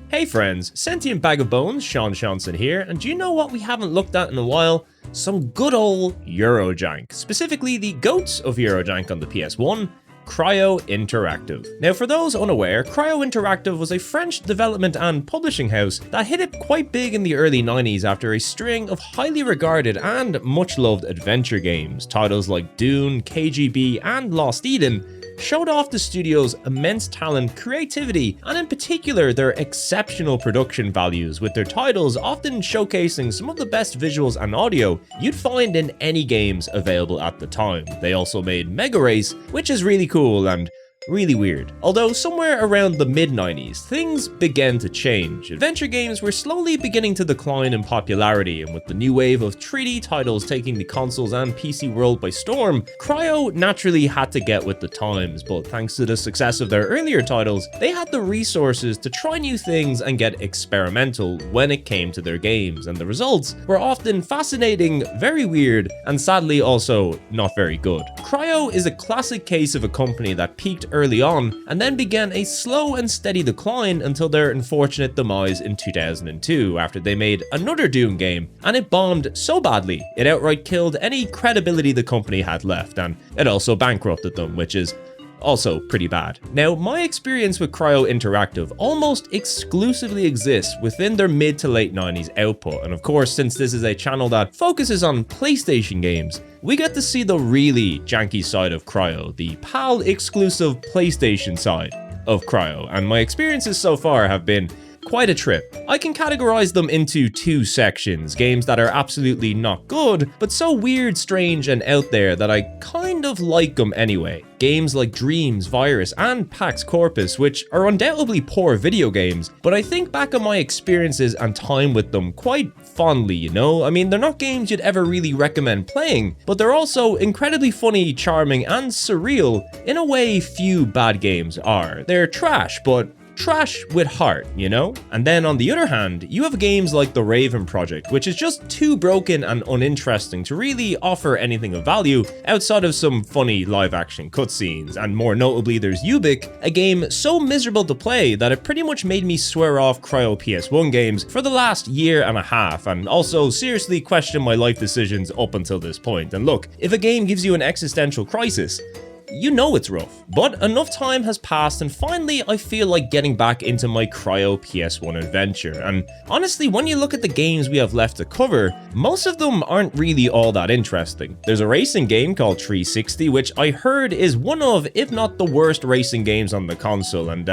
Hey friends, Sentient Bag of Bones, Seanson here, and do you know what we haven't looked at in a while? Some good old Eurojank, specifically the goats of Eurojank on the PS1, Cryo Interactive. Now for those unaware, Cryo Interactive was a French development and publishing house that hit it quite big in the early 90s after a string of highly regarded and much loved adventure games. Titles like Dune, KGB, and Lost Eden showed off the studio's immense talent, creativity, and in particular their exceptional production values, with their titles often showcasing some of the best visuals and audio you'd find in any games available at the time. They also made Mega Race, which is really cool and really weird. Although somewhere around the mid-90s, things began to change. Adventure games were slowly beginning to decline in popularity, and with the new wave of 3D titles taking the consoles and PC world by storm, Cryo naturally had to get with the times, but thanks to the success of their earlier titles, they had the resources to try new things and get experimental when it came to their games, and the results were often fascinating, very weird, and sadly also not very good. Cryo is a classic case of a company that peaked early on and then began a slow and steady decline until their unfortunate demise in 2002 after they made another Dune game, and it bombed so badly it outright killed any credibility the company had left, and it also bankrupted them, which is also pretty bad. Now, my experience with Cryo Interactive almost exclusively exists within their mid to late 90s output, and of course, since this is a channel that focuses on PlayStation games, we get to see the really janky side of Cryo, the PAL exclusive PlayStation side of Cryo, and my experiences so far have been quite a trip. I can categorize them into two sections: games that are absolutely not good, but so weird, strange, and out there that I kind of like them anyway. Games like Dreams, Virus, and Pax Corpus, which are undoubtedly poor video games, but I think back on my experiences and time with them quite fondly, you know? I mean, they're not games you'd ever really recommend playing, but they're also incredibly funny, charming, and surreal in a way few bad games are. They're trash, but trash with heart, you know? And then on the other hand, you have games like The Raven Project, which is just too broken and uninteresting to really offer anything of value outside of some funny live action cutscenes. And more notably, there's Ubik, a game so miserable to play that it pretty much made me swear off Cryo PS1 games for the last year and a half, and also seriously question my life decisions up until this point. And look, if a game gives you an existential crisis, you know it's rough. But enough time has passed, and finally I feel like getting back into my Cryo PS1 adventure. And honestly, when you look at the games we have left to cover, most of them aren't really all that interesting. There's a racing game called 360, which I heard is one of, if not the worst racing games on the console, and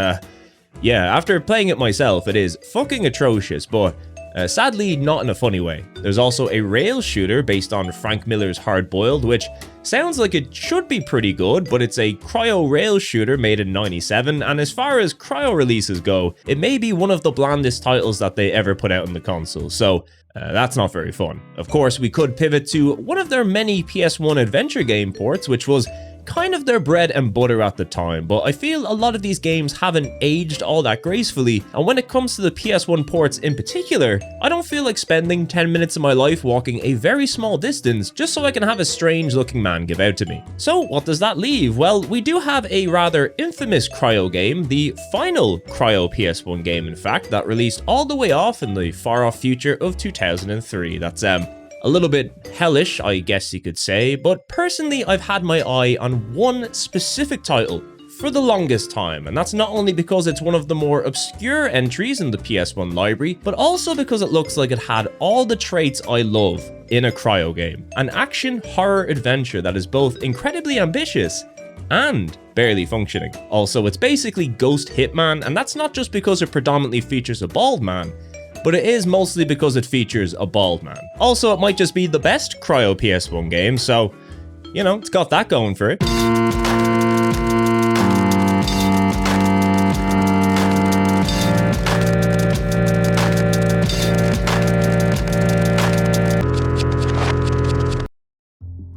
yeah, after playing it myself, it is fucking atrocious, but sadly not in a funny way. There's also a rail shooter based on Frank Miller's Hard Boiled, which sounds like it should be pretty good, but it's a Cryo rail shooter made in '97, and as far as Cryo releases go, it may be one of the blandest titles that they ever put out on the console, so that's not very fun. Of course, we could pivot to one of their many PS1 adventure game ports, which was kind of their bread and butter at the time, but I feel a lot of these games haven't aged all that gracefully, and when it comes to the PS1 ports in particular, I don't feel like spending 10 minutes of my life walking a very small distance just so I can have a strange looking man give out to me. So what does that leave? Well, we do have a rather infamous Cryo game, the final Cryo PS1 game in fact, that released all the way off in the far off future of 2003. That's a little bit hellish, I guess you could say, but personally I've had my eye on one specific title for the longest time, and that's not only because it's one of the more obscure entries in the PS1 library, but also because it looks like it had all the traits I love in a Cryo game. An action horror adventure that is both incredibly ambitious and barely functioning. Also, it's basically Ghost Hitman, and that's not just because it predominantly features a bald man, but it is mostly because it features a bald man. Also, it might just be the best Cryo PS1 game, so, you know, it's got that going for it.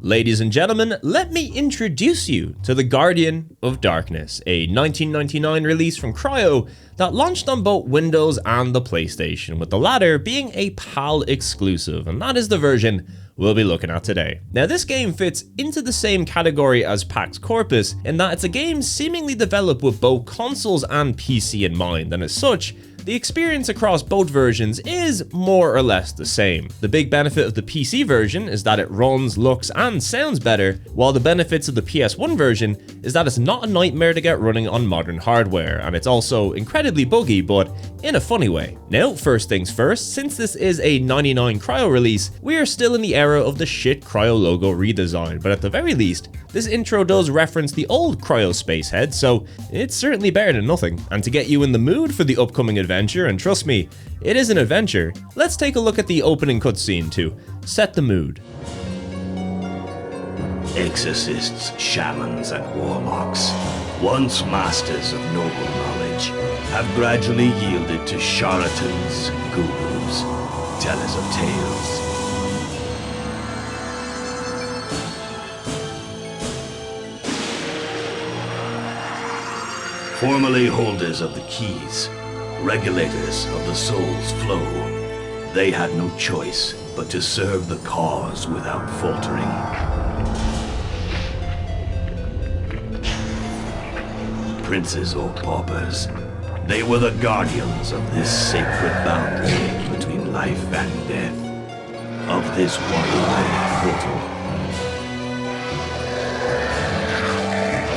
Ladies and gentlemen, let me introduce you to The Guardian of Darkness, a 1999 release from Cryo that launched on both Windows and the PlayStation, with the latter being a PAL exclusive, and that is the version we'll be looking at today. Now, this game fits into the same category as Pax Corpus in that it's a game seemingly developed with both consoles and PC in mind, and as such, the experience across both versions is more or less the same. The big benefit of the PC version is that it runs, looks, and sounds better, while the benefits of the PS1 version is that it's not a nightmare to get running on modern hardware, and it's also incredibly buggy, but in a funny way. Now, first things first, since this is a 99 Cryo release, we are still in the era of the shit Cryo logo redesign, but at the very least, this intro does reference the old Cryo space head, so it's certainly better than nothing. And to get you in the mood for the upcoming adventure, and trust me, it is an adventure, let's take a look at the opening cutscene to set the mood. Exorcists, shamans, and warlocks, once masters of noble knowledge, have gradually yielded to charlatans, gurus, tellers of tales. Formerly holders of the keys, regulators of the soul's flow, they had no choice but to serve the cause without faltering. Princes or paupers, they were the guardians of this sacred boundary between life and death, of this one-way portal.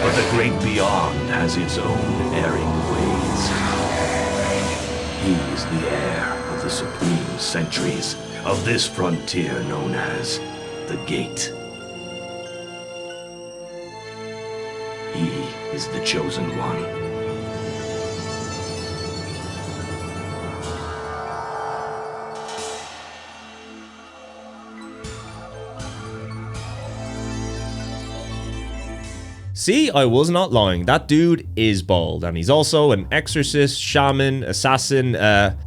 But the great beyond has its own erring ways. He is the heir of the supreme centuries of this frontier known as the Gate. He is the chosen one. See, I was not lying. That dude is bald, and he's also an exorcist, shaman, assassin,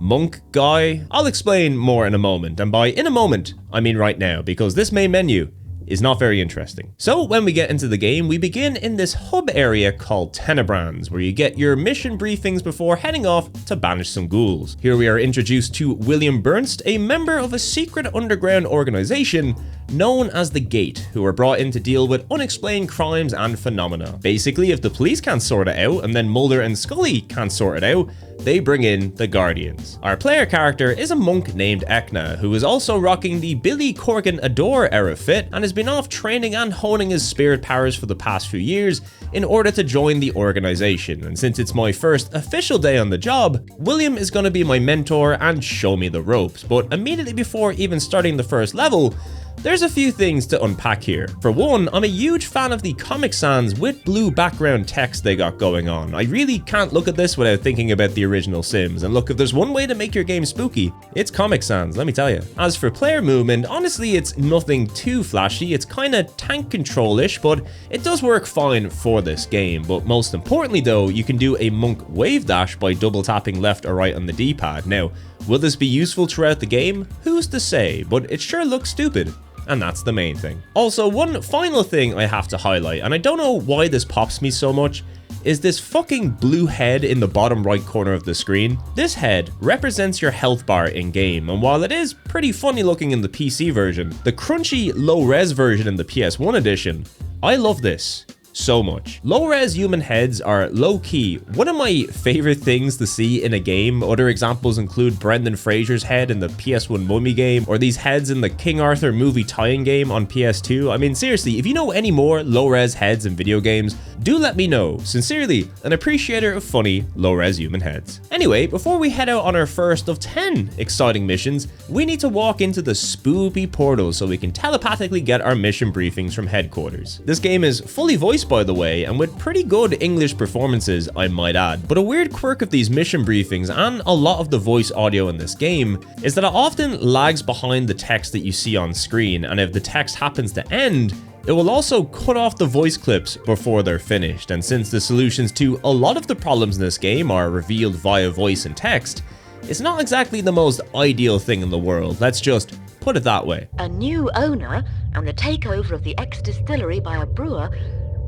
monk guy. I'll explain more in a moment, and by in a moment, I mean right now, because this main menu is not very interesting. So when we get into the game, we begin in this hub area called Tenebrands, where you get your mission briefings before heading off to banish some ghouls. Here we are introduced to William Bernst, a member of a secret underground organization known as the Gate, who are brought in to deal with unexplained crimes and phenomena. Basically, if the police can't sort it out, and then Mulder and Scully can't sort it out, they bring in the Guardians. Our player character is a monk named Ekna, who is also rocking the Billy Corgan Adore era fit, and has been off training and honing his spirit powers for the past few years in order to join the organization. And since it's my first official day on the job, William is going to be my mentor and show me the ropes. But immediately before even starting the first level, there's a few things to unpack here. For one, I'm a huge fan of the Comic Sans with blue background text they got going on. I really can't look at this without thinking about the original Sims, and look, if there's one way to make your game spooky, it's Comic Sans, let me tell you. As for player movement, honestly it's nothing too flashy, it's kinda tank control-ish, but it does work fine for this game. But most importantly though, you can do a monk wave dash by double tapping left or right on the D-pad. Now, will this be useful throughout the game? Who's to say, but it sure looks stupid. And that's the main thing. Also, one final thing I have to highlight, and I don't know why this pops me so much, is this fucking blue head in the bottom right corner of the screen. This head represents your health bar in game, and while it is pretty funny looking in the PC version, the crunchy low-res version in the PS1 edition, I love this so much. Low-res human heads are low-key one of my favorite things to see in a game. Other examples include Brendan Fraser's head in the PS1 Mummy game, or these heads in the King Arthur movie tie-in game on PS2. I mean, seriously, if you know any more low-res heads in video games, do let me know. Sincerely, an appreciator of funny low-res human heads. Anyway, before we head out on our first of 10 exciting missions, we need to walk into the spoopy portal so we can telepathically get our mission briefings from headquarters. This game is fully voiced, by the way, and with pretty good English performances, I might add. But a weird quirk of these mission briefings and a lot of the voice audio in this game is that it often lags behind the text that you see on screen, and if the text happens to end, it will also cut off the voice clips before they're finished. And since the solutions to a lot of the problems in this game are revealed via voice and text, it's not exactly the most ideal thing in the world, let's just put it that way. A new owner and the takeover of the ex-distillery by a brewer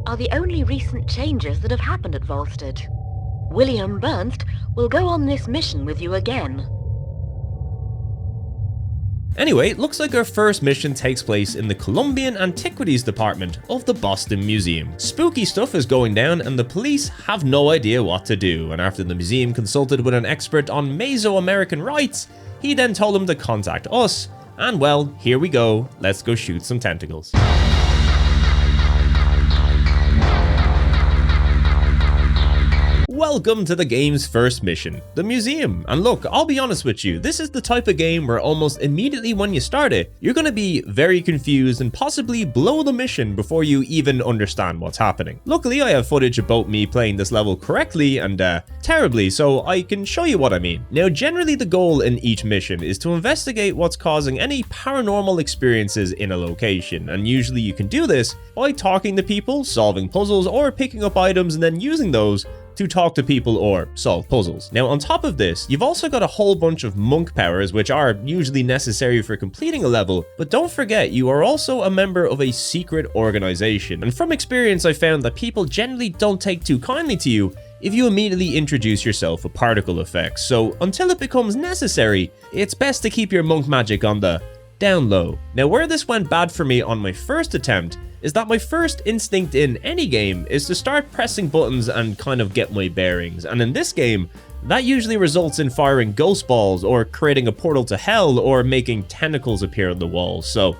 are the only recent changes that have happened at Volstead. William Bernst will go on this mission with you again. Anyway, it looks like our first mission takes place in the Columbian Antiquities Department of the Boston Museum. Spooky stuff is going down and the police have no idea what to do, and after the museum consulted with an expert on Mesoamerican rights, he then told them to contact us, and well, here we go, let's go shoot some tentacles. Welcome to the game's first mission, the museum. And look, I'll be honest with you, this is the type of game where almost immediately when you start it, you're going to be very confused and possibly blow the mission before you even understand what's happening. Luckily, I have footage of both me playing this level correctly and terribly, so I can show you what I mean. Now, generally the goal in each mission is to investigate what's causing any paranormal experiences in a location, and usually you can do this by talking to people, solving puzzles, or picking up items and then using those to talk to people or solve puzzles. Now, on top of this, you've also got a whole bunch of monk powers, which are usually necessary for completing a level, but don't forget, you are also a member of a secret organization. And from experience, I found that people generally don't take too kindly to you if you immediately introduce yourself with particle effects. So until it becomes necessary, it's best to keep your monk magic on the down low. Now, where this went bad for me on my first attempt is that my first instinct in any game is to start pressing buttons and kind of get my bearings, and in this game, that usually results in firing ghost balls or creating a portal to hell or making tentacles appear on the walls, so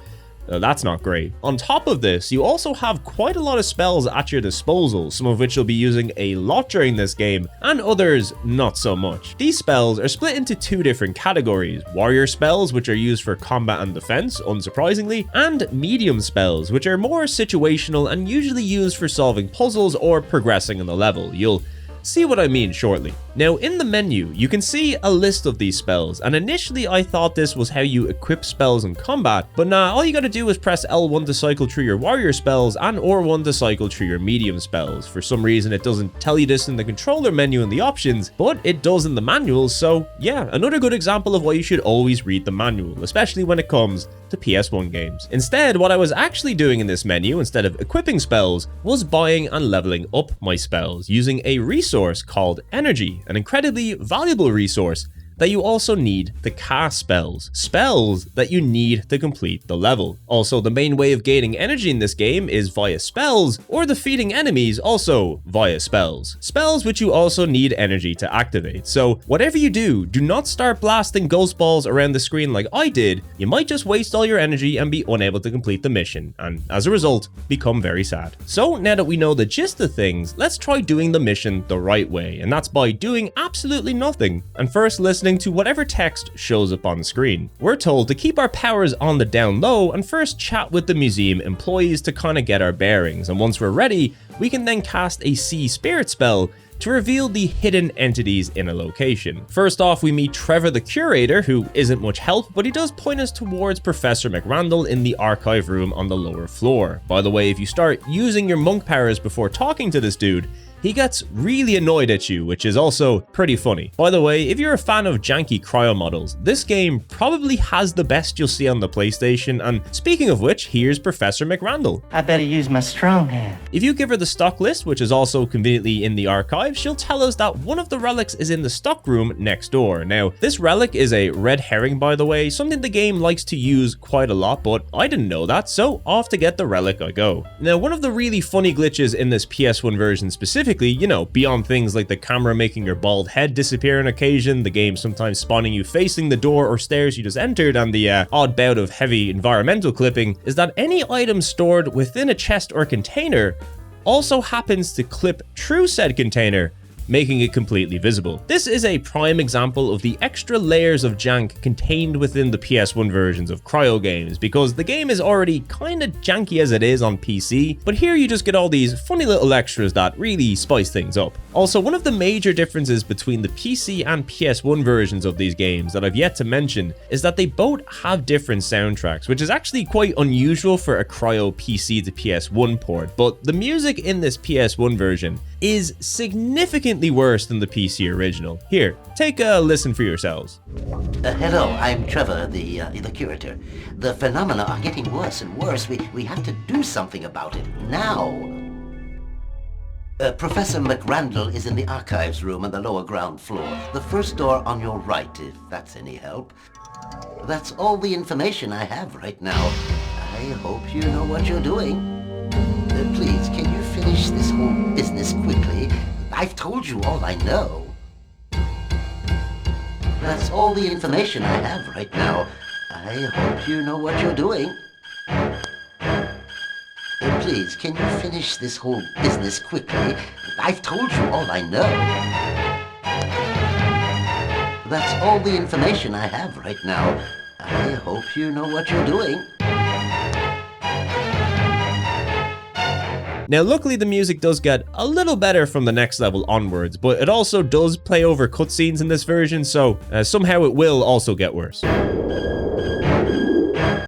that's not great. On top of this, you also have quite a lot of spells at your disposal, some of which you'll be using a lot during this game, and others not so much. These spells are split into two different categories: warrior spells, which are used for combat and defense, unsurprisingly, and medium spells, which are more situational and usually used for solving puzzles or progressing in the level. You'll see what I mean shortly. Now, in the menu, you can see a list of these spells, and initially I thought this was how you equip spells in combat, but nah, all you gotta do is press L1 to cycle through your warrior spells and R1 to cycle through your medium spells. For some reason, it doesn't tell you this in the controller menu in the options, but it does in the manuals, so yeah, another good example of why you should always read the manual, especially when it comes to PS1 games. Instead, what I was actually doing in this menu, instead of equipping spells, was buying and leveling up my spells using a resource called energy, an incredibly valuable resource that you also need to cast spells that you need to complete the level. Also, the main way of gaining energy in this game is via spells, or defeating enemies also via spells which you also need energy to activate. So whatever you do, do not start blasting ghost balls around the screen like I did. You might just waste all your energy and be unable to complete the mission, and as a result, become very sad. So now that we know the gist of things, let's try doing the mission the right way, and that's by doing absolutely nothing, and first listening to whatever text shows up on screen. We're told to keep our powers on the down low and first chat with the museum employees to kind of get our bearings, and once we're ready, we can then cast a sea spirit spell to reveal the hidden entities in a location. First off, we meet Trevor the curator, who isn't much help, but he does point us towards Professor McRandall in the archive room on the lower floor. By the way, if you start using your monk powers before talking to this dude, he gets really annoyed at you, which is also pretty funny. By the way, if you're a fan of janky cryo models, this game probably has the best you'll see on the PlayStation, and speaking of which, here's Professor McRandall. I better use my strong hand. If you give her the stock list, which is also conveniently in the archive, she'll tell us that one of the relics is in the stock room next door. Now, this relic is a red herring, by the way, something the game likes to use quite a lot, but I didn't know that, so off to get the relic I go. Now, one of the really funny glitches in this PS1 version specifically, you know, beyond things like the camera making your bald head disappear on occasion, the game sometimes spawning you facing the door or stairs you just entered, and the odd bout of heavy environmental clipping, is that any item stored within a chest or container also happens to clip through said container, making it completely visible. This is a prime example of the extra layers of jank contained within the PS1 versions of Cryo games, because the game is already kinda janky as it is on PC, but here you just get all these funny little extras that really spice things up. Also, one of the major differences between the PC and PS1 versions of these games that I've yet to mention is that they both have different soundtracks, which is actually quite unusual for a Cryo PC to PS1 port, but the music in this PS1 version is significantly worse than the PC original. Here, take a listen for yourselves. Hello, I'm Trevor, the curator. The phenomena are getting worse and worse. We have to do something about it now. Professor McRandall is in the archives room on the lower ground floor. The first door on your right, if that's any help. That's all the information I have right now. I hope you know what you're doing. Please, can you finish this whole business quickly? I've told you all I know. That's all the information I have right now. I hope you know what you're doing. Please, can you finish this whole business quickly? I've told you all I know. That's all the information I have right now. I hope you know what you're doing. Now, luckily the music does get a little better from the next level onwards, but it also does play over cutscenes in this version, so somehow it will also get worse.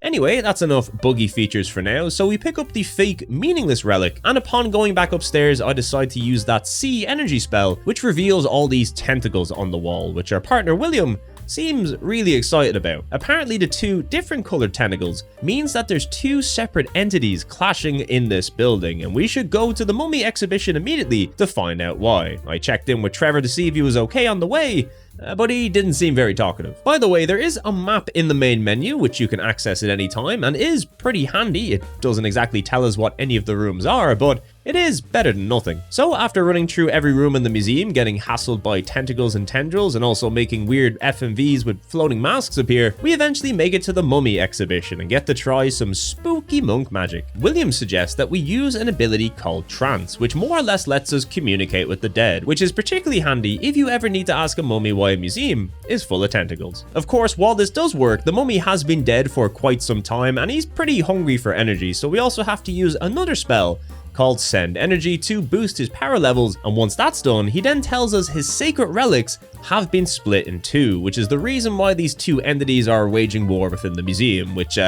Anyway, that's enough buggy features for now, so we pick up the fake meaningless relic, and upon going back upstairs I decide to use that sea energy spell, which reveals all these tentacles on the wall, which our partner William seems really excited about. Apparently the two different colored tentacles means that there's two separate entities clashing in this building, and we should go to the mummy exhibition immediately to find out why. I checked in with Trevor to see if he was okay on the way, but he didn't seem very talkative. By the way, there is a map in the main menu which you can access at any time and is pretty handy. It doesn't exactly tell us what any of the rooms are, but it is better than nothing. So after running through every room in the museum, getting hassled by tentacles and tendrils, and also making weird FMVs with floating masks appear, we eventually make it to the mummy exhibition and get to try some spooky monk magic. William suggests that we use an ability called trance, which more or less lets us communicate with the dead, which is particularly handy if you ever need to ask a mummy why a museum is full of tentacles. Of course, while this does work, the mummy has been dead for quite some time and he's pretty hungry for energy, so we also have to use another spell called Send Energy to boost his power levels, and once that's done, he then tells us his sacred relics have been split in two, which is the reason why these two entities are waging war within the museum, which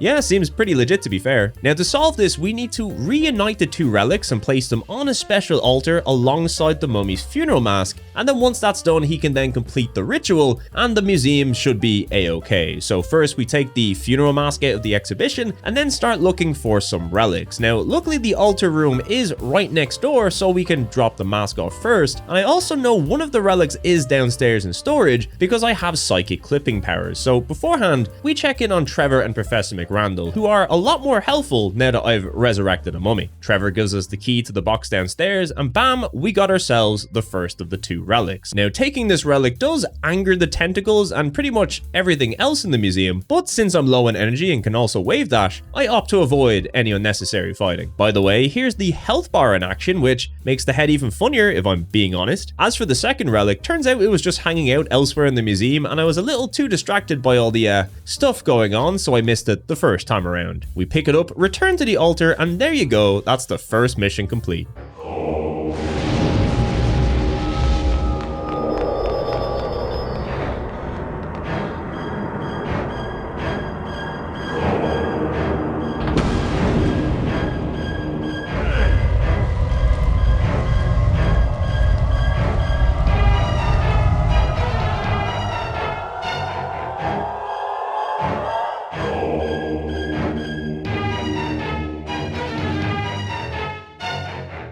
yeah, seems pretty legit to be fair. Now to solve this, we need to reunite the two relics and place them on a special altar alongside the mummy's funeral mask, and then once that's done, he can then complete the ritual and the museum should be a-okay. So first we take the funeral mask out of the exhibition and then start looking for some relics. Now luckily the altar room is right next door, so we can drop the mask off first, and I also know one of the relics is downstairs in storage because I have psychic clipping powers. So beforehand, we check in on Trevor and Professor Randall, who are a lot more helpful now that I've resurrected a mummy. Trevor gives us the key to the box downstairs, and bam, we got ourselves the first of the two relics. Now, taking this relic does anger the tentacles and pretty much everything else in the museum, but since I'm low on energy and can also wave dash, I opt to avoid any unnecessary fighting. By the way, here's the health bar in action, which makes the head even funnier if I'm being honest. As for the second relic, turns out it was just hanging out elsewhere in the museum, and I was a little too distracted by all the stuff going on, so I missed it the first time around. We pick it up, return to the altar, and there you go, that's the first mission complete.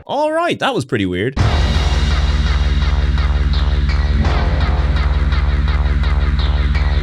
Alright, that was pretty weird.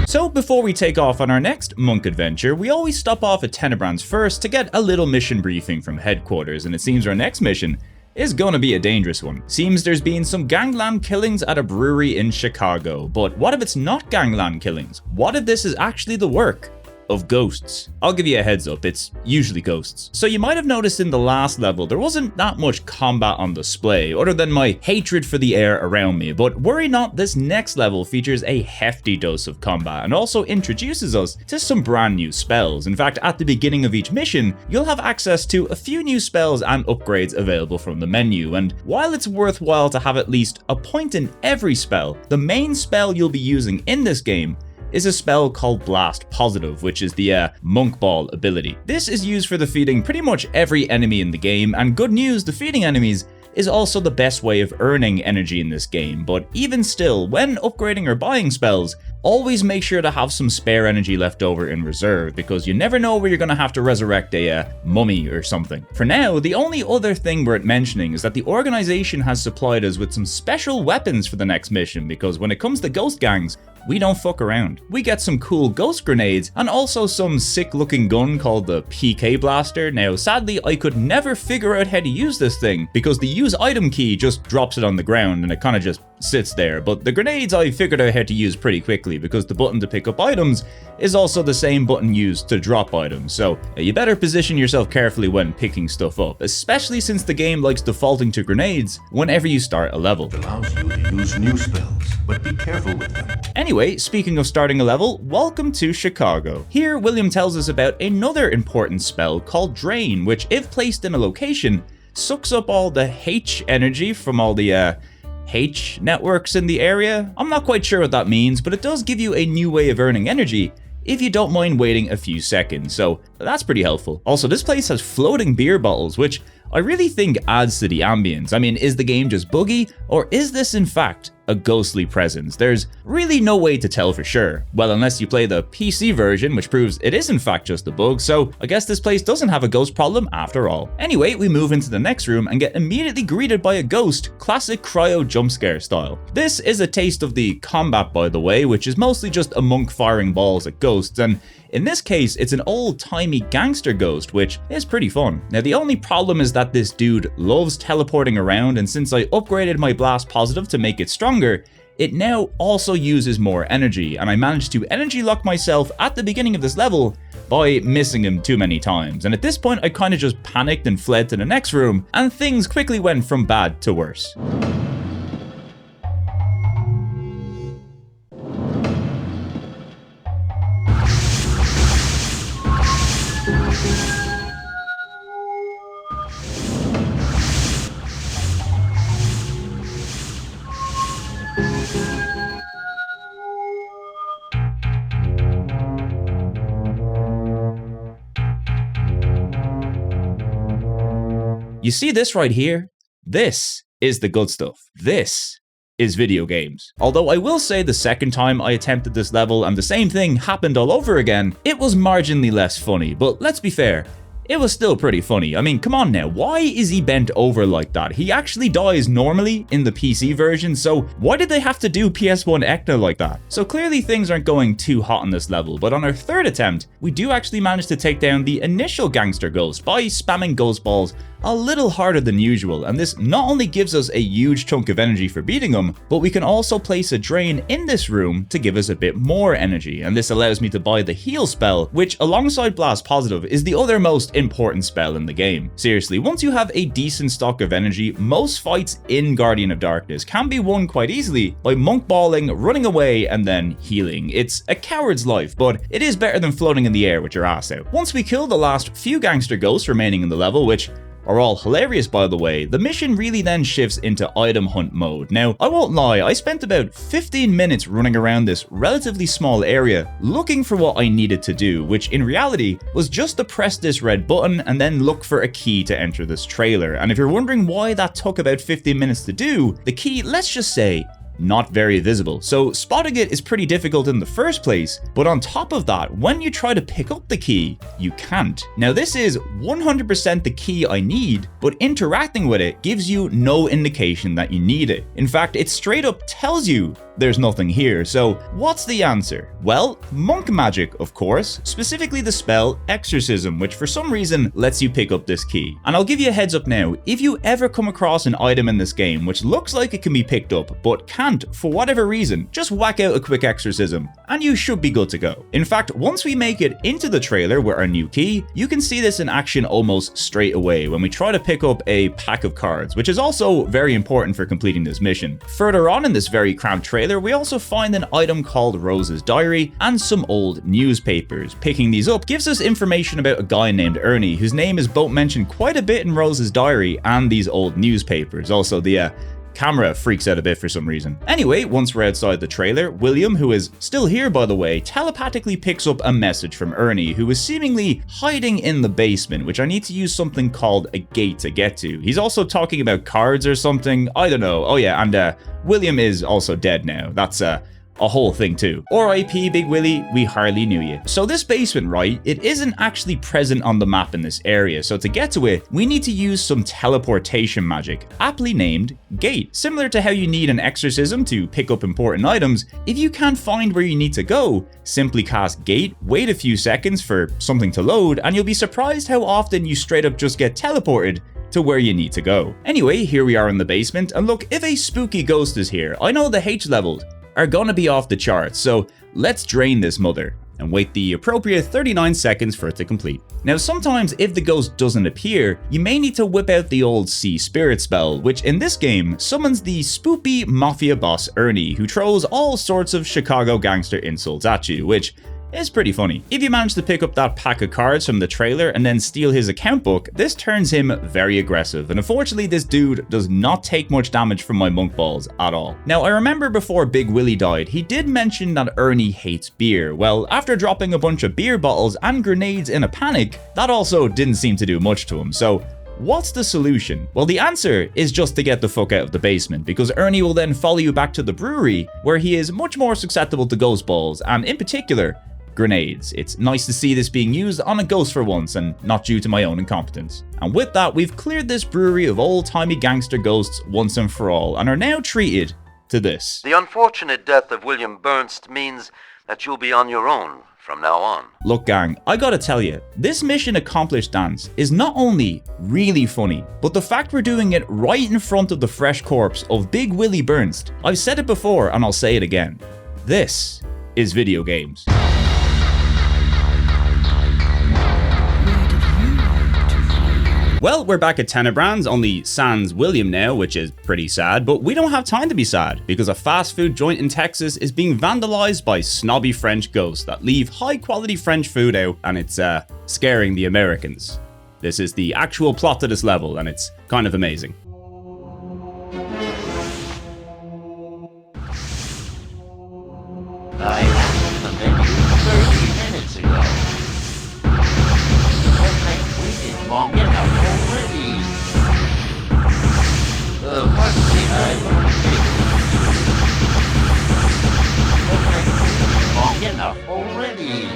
So before we take off on our next monk adventure, we always stop off at Tenebrands first to get a little mission briefing from headquarters, and it seems our next mission is gonna be a dangerous one. Seems there's been some gangland killings at a brewery in Chicago, but what if it's not gangland killings? What if this is actually the work of ghosts? I'll give you a heads up, it's usually ghosts. So you might have noticed in the last level there wasn't that much combat on display other than my hatred for the air around me, but worry not, this next level features a hefty dose of combat and also introduces us to some brand new spells. In fact, at the beginning of each mission, you'll have access to a few new spells and upgrades available from the menu, and while it's worthwhile to have at least a point in every spell, the main spell you'll be using in this game is a spell called Blast Positive, which is the Monk Ball ability. This is used for defeating pretty much every enemy in the game, and good news, defeating enemies is also the best way of earning energy in this game, but even still, when upgrading or buying spells, always make sure to have some spare energy left over in reserve, because you never know where you're going to have to resurrect a mummy or something. For now, the only other thing worth mentioning is that the organization has supplied us with some special weapons for the next mission, because when it comes to ghost gangs, we don't fuck around. We get some cool ghost grenades and also some sick looking gun called the PK Blaster. Now sadly I could never figure out how to use this thing because the use item key just drops it on the ground and it kind of just sits there, but the grenades I figured out how to use pretty quickly because the button to pick up items is also the same button used to drop items, so you better position yourself carefully when picking stuff up, especially since the game likes defaulting to grenades whenever you start a level. It allows you to use new spells, but be careful with them. Anyway, speaking of starting a level, welcome to Chicago. Here, William tells us about another important spell called Drain, which if placed in a location, sucks up all the H energy from all the H networks in the area. I'm not quite sure what that means, but it does give you a new way of earning energy if you don't mind waiting a few seconds, so that's pretty helpful. Also, this place has floating beer bottles, which I really think adds to the ambience. I mean, is the game just buggy, or is this in fact a ghostly presence? There's really no way to tell for sure. Well, unless you play the PC version, which proves it is in fact just a bug, so I guess this place doesn't have a ghost problem after all. Anyway, we move into the next room and get immediately greeted by a ghost, classic Cryo jump scare style. This is a taste of the combat, by the way, which is mostly just a monk firing balls at ghosts, and in this case, it's an old-timey gangster ghost, which is pretty fun. Now, the only problem is that this dude loves teleporting around, and since I upgraded my blast positive to make it stronger, it now also uses more energy, and I managed to energy lock myself at the beginning of this level by missing him too many times, and at this point I kinda just panicked and fled to the next room, and things quickly went from bad to worse. You see this right here? This is the good stuff. This is video games. Although I will say the second time I attempted this level and the same thing happened all over again, it was marginally less funny, but let's be fair, it was still pretty funny. I mean, come on now, why is he bent over like that? He actually dies normally in the PC version, so why did they have to do PS1 Ecna like that? So clearly things aren't going too hot on this level, but on our third attempt, we do actually manage to take down the initial gangster ghost by spamming ghost balls a little harder than usual, and this not only gives us a huge chunk of energy for beating him, but we can also place a drain in this room to give us a bit more energy, and this allows me to buy the heal spell, which alongside blast positive is the other most important spell in the game. Seriously, once you have a decent stock of energy, most fights in Guardian of Darkness can be won quite easily by monk balling, running away, and then healing. It's a coward's life, but it is better than floating in the air with your ass out. Once we kill the last few gangster ghosts remaining in the level, which are all hilarious by the way, the mission really then shifts into item hunt mode. Now, I won't lie, I spent about 15 minutes running around this relatively small area looking for what I needed to do, which in reality was just to press this red button and then look for a key to enter this trailer. And if you're wondering why that took about 15 minutes to do, the key, let's just say, not very visible. So spotting it is pretty difficult in the first place, but on top of that, when you try to pick up the key, you can't. Now this is 100% the key I need, but interacting with it gives you no indication that you need it. In fact, it straight up tells you there's nothing here. So what's the answer? Well, monk magic, of course, specifically the spell Exorcism, which for some reason lets you pick up this key. And I'll give you a heads up now, if you ever come across an item in this game which looks like it can be picked up but can't for whatever reason, just whack out a quick Exorcism and you should be good to go. In fact, once we make it into the trailer with our new key, you can see this in action almost straight away when we try to pick up a pack of cards, which is also very important for completing this mission. Further on in this very cramped trailer, we also find an item called Rose's Diary and some old newspapers. Picking these up gives us information about a guy named Ernie, whose name is both mentioned quite a bit in Rose's Diary and these old newspapers. Also, the camera freaks out a bit for some reason. Anyway, once we're outside the trailer, William, who is still here by the way, telepathically picks up a message from Ernie, who is seemingly hiding in the basement, which I need to use something called a gate to get to. He's also talking about cards or something, I don't know. Oh yeah, and William is also dead now. That's a whole thing too. RIP Big Willy, we hardly knew you. So this basement, right, it isn't actually present on the map in this area, so to get to it, we need to use some teleportation magic, aptly named Gate. Similar to how you need an exorcism to pick up important items, if you can't find where you need to go, simply cast Gate, wait a few seconds for something to load, and you'll be surprised how often you straight up just get teleported to where you need to go. Anyway, here we are in the basement, and look, if a spooky ghost is here, I know the H levels are gonna be off the charts, so let's drain this mother and wait the appropriate 39 seconds for it to complete. Now sometimes if the ghost doesn't appear, you may need to whip out the old Sea Spirit spell, which in this game summons the spoopy mafia boss Ernie, who throws all sorts of Chicago gangster insults at you, which is pretty funny. If you manage to pick up that pack of cards from the trailer and then steal his account book, this turns him very aggressive, and unfortunately this dude does not take much damage from my monk balls at all. Now I remember before Big Willy died, he did mention that Ernie hates beer. Well, after dropping a bunch of beer bottles and grenades in a panic, that also didn't seem to do much to him, so what's the solution? Well, the answer is just to get the fuck out of the basement, because Ernie will then follow you back to the brewery, where he is much more susceptible to ghost balls, and in particular, grenades. It's nice to see this being used on a ghost for once, and not due to my own incompetence. And with that, we've cleared this brewery of old-timey gangster ghosts once and for all, and are now treated to this. The unfortunate death of William Bernst means that you'll be on your own from now on. Look gang, I gotta tell you, this mission accomplished dance is not only really funny, but the fact we're doing it right in front of the fresh corpse of Big Willy Bernst. I've said it before and I'll say it again. This is video games. Well, we're back at Tenebrands, only sans William now, which is pretty sad, but we don't have time to be sad, because a fast food joint in Texas is being vandalized by snobby French ghosts that leave high quality French food out, and it's scaring the Americans. This is the actual plot to this level, and it's kind of amazing. I asked the menu 30 minutes ago. I waited long enough already. What's the long enough already.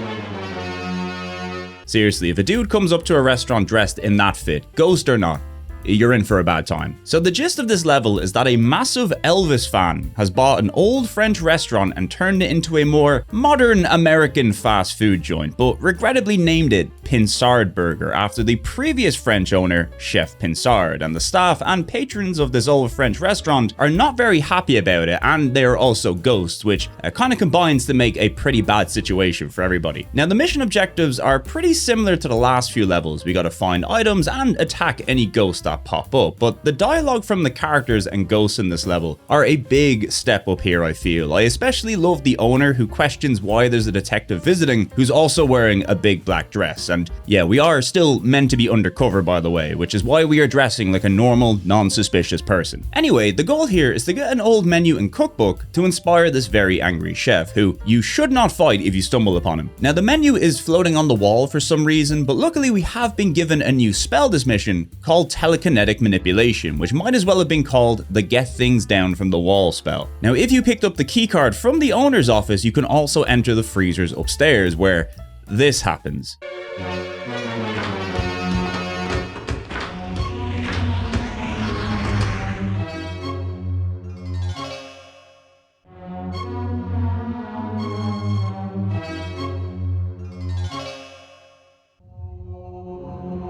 Seriously, if a dude comes up to a restaurant dressed in that fit, ghost or not, you're in for a bad time. So the gist of this level is that a massive Elvis fan has bought an old French restaurant and turned it into a more modern American fast food joint, but regrettably named it Pinsard Burger after the previous French owner, Chef Pinsard, and the staff and patrons of this old French restaurant are not very happy about it, and they are also ghosts, which kind of combines to make a pretty bad situation for everybody. Now the mission objectives are pretty similar to the last few levels. We gotta find items and attack any ghost that pop up, but the dialogue from the characters and ghosts in this level are a big step up here, I feel. I especially love the owner who questions why there's a detective visiting who's also wearing a big black dress. And yeah, we are still meant to be undercover, by the way, which is why we are dressing like a normal, non-suspicious person. Anyway, the goal here is to get an old menu and cookbook to inspire this very angry chef, who you should not fight if you stumble upon him. Now the menu is floating on the wall for some reason, but luckily we have been given a new spell this mission called Telekinetic Manipulation, which might as well have been called the Get Things Down from the Wall spell. Now if you picked up the keycard from the owner's office, you can also enter the freezers upstairs, where this happens.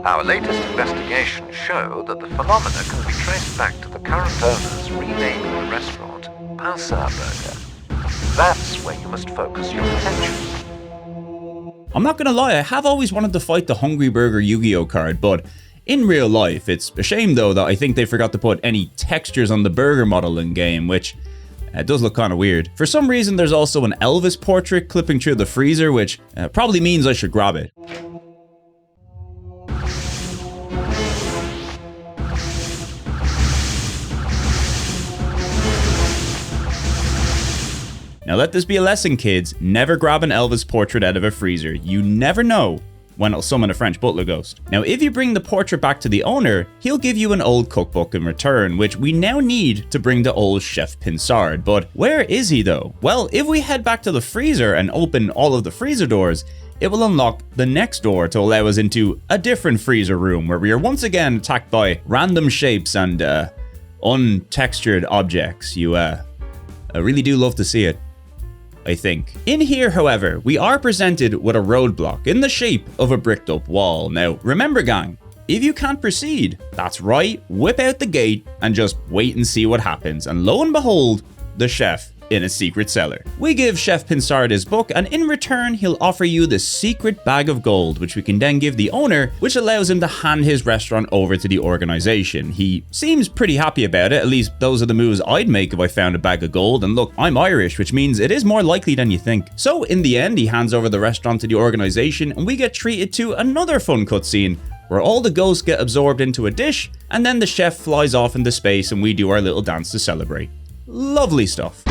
Our latest investigations show that the phenomena can be traced back to the current owners renaming the restaurant Paxar Burger. That's where you must focus your attention. I'm not gonna lie, I have always wanted to fight the Hungry Burger Yu-Gi-Oh card, but in real life, it's a shame though that I think they forgot to put any textures on the burger model in game, which it does look kind of weird. For some reason, there's also an Elvis portrait clipping through the freezer, which probably means I should grab it. Now let this be a lesson, kids. Never grab an Elvis portrait out of a freezer. You never know when it'll summon a French butler ghost. Now, if you bring the portrait back to the owner, he'll give you an old cookbook in return, which we now need to bring the old Chef Pinsard. But where is he though? Well, if we head back to the freezer and open all of the freezer doors, it will unlock the next door to allow us into a different freezer room where we are once again attacked by random shapes and untextured objects. I really do love to see it, I think. In here, however, we are presented with a roadblock in the shape of a bricked up wall. Now, remember gang, if you can't proceed, that's right, whip out the gate and just wait and see what happens. And lo and behold, the chef in a secret cellar. We give Chef Pinsard his book, and in return, he'll offer you this secret bag of gold, which we can then give the owner, which allows him to hand his restaurant over to the organization. He seems pretty happy about it, at least those are the moves I'd make if I found a bag of gold, and look, I'm Irish, which means it is more likely than you think. So in the end, he hands over the restaurant to the organization, and we get treated to another fun cutscene, where all the ghosts get absorbed into a dish, and then the chef flies off into space and we do our little dance to celebrate. Lovely stuff.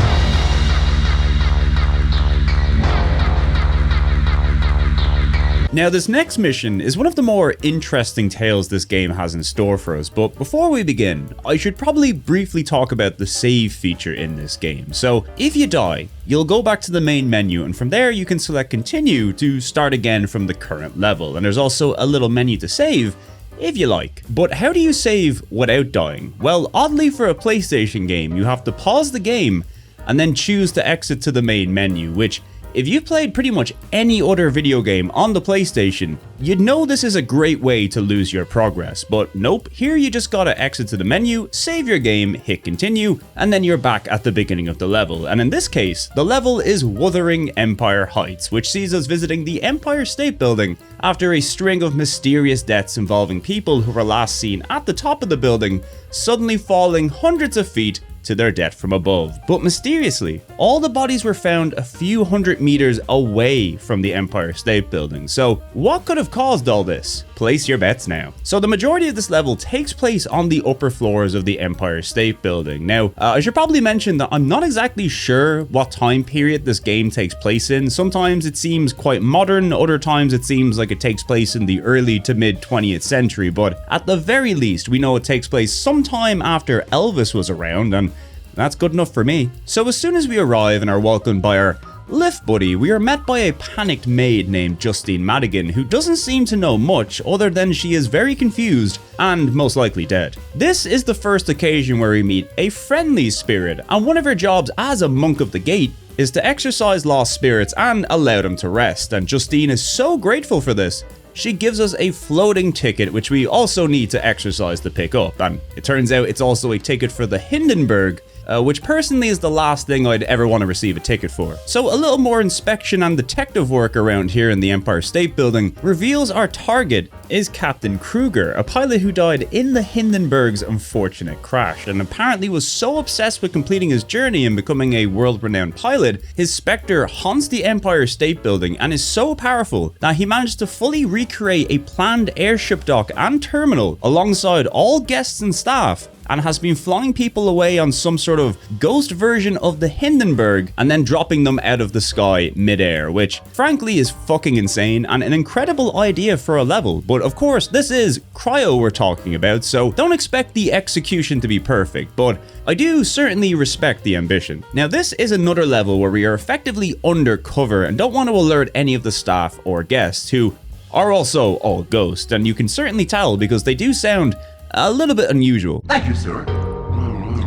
Now, this next mission is one of the more interesting tales this game has in store for us, but before we begin, I should probably briefly talk about the save feature in this game. So, if you die, you'll go back to the main menu, and from there you can select continue to start again from the current level, and there's also a little menu to save, if you like. But how do you save without dying? Well, oddly for a PlayStation game, you have to pause the game and then choose to exit to the main menu, which, if you've played pretty much any other video game on the PlayStation, you'd know this is a great way to lose your progress, but nope, here you just gotta exit to the menu, save your game, hit continue, and then you're back at the beginning of the level. And in this case, the level is Wuthering Empire Heights, which sees us visiting the Empire State Building after a string of mysterious deaths involving people who were last seen at the top of the building, suddenly falling hundreds of feet to their death from above. But mysteriously, all the bodies were found a few hundred meters away from the Empire State Building. So what could have caused all this? Place your bets now. So the majority of this level takes place on the upper floors of the Empire State Building. Now, I should probably mention that I'm not exactly sure what time period this game takes place in. Sometimes it seems quite modern, other times it seems like it takes place in the early to mid 20th century, but at the very least, we know it takes place sometime after Elvis was around, and that's good enough for me. So as soon as we arrive and are welcomed by our lift buddy, we are met by a panicked maid named Justine Madigan, who doesn't seem to know much other than she is very confused and most likely dead. This is the first occasion where we meet a friendly spirit, and one of her jobs as a monk of the gate is to exorcise lost spirits and allow them to rest, and Justine is so grateful for this. She gives us a floating ticket, which we also need to exercise to pick up, and it turns out it's also a ticket for the Hindenburg, which personally is the last thing I'd ever want to receive a ticket for. So a little more inspection and detective work around here in the Empire State Building reveals our target is Captain Kruger, a pilot who died in the Hindenburg's unfortunate crash, and apparently was so obsessed with completing his journey and becoming a world-renowned pilot, his spectre haunts the Empire State Building and is so powerful that he managed to fully recreate a planned airship dock and terminal alongside all guests and staff, and has been flying people away on some sort of ghost version of the Hindenburg and then dropping them out of the sky mid-air, which frankly is fucking insane and an incredible idea for a level. But of course, this is Cryo we're talking about, so don't expect the execution to be perfect, but I do certainly respect the ambition. Now, this is another level where we are effectively undercover and don't want to alert any of the staff or guests, who are also all ghosts, and you can certainly tell because they do sound a little bit unusual. Thank you, sir.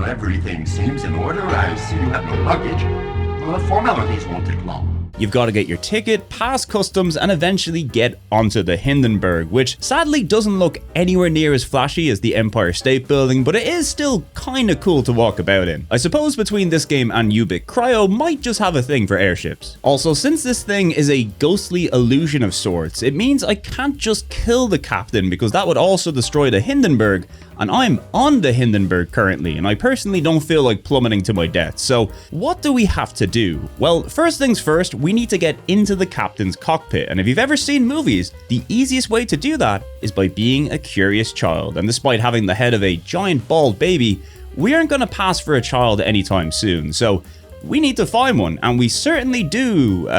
Everything seems in order. I see you have no luggage. Formalities won't take long. You've got to get your ticket, pass customs, and eventually get onto the Hindenburg, which sadly doesn't look anywhere near as flashy as the Empire State Building, but it is still kinda cool to walk about in. I suppose between this game and Ubik, Cryo might just have a thing for airships. Also, since this thing is a ghostly illusion of sorts, it means I can't just kill the captain because that would also destroy the Hindenburg, and I'm on the Hindenburg currently, and I personally don't feel like plummeting to my death. So what do we have to do? Well, first things first, we need to get into the captain's cockpit, and if you've ever seen movies, the easiest way to do that is by being a curious child, and despite having the head of a giant bald baby, we aren't going to pass for a child anytime soon, so we need to find one, and we certainly do,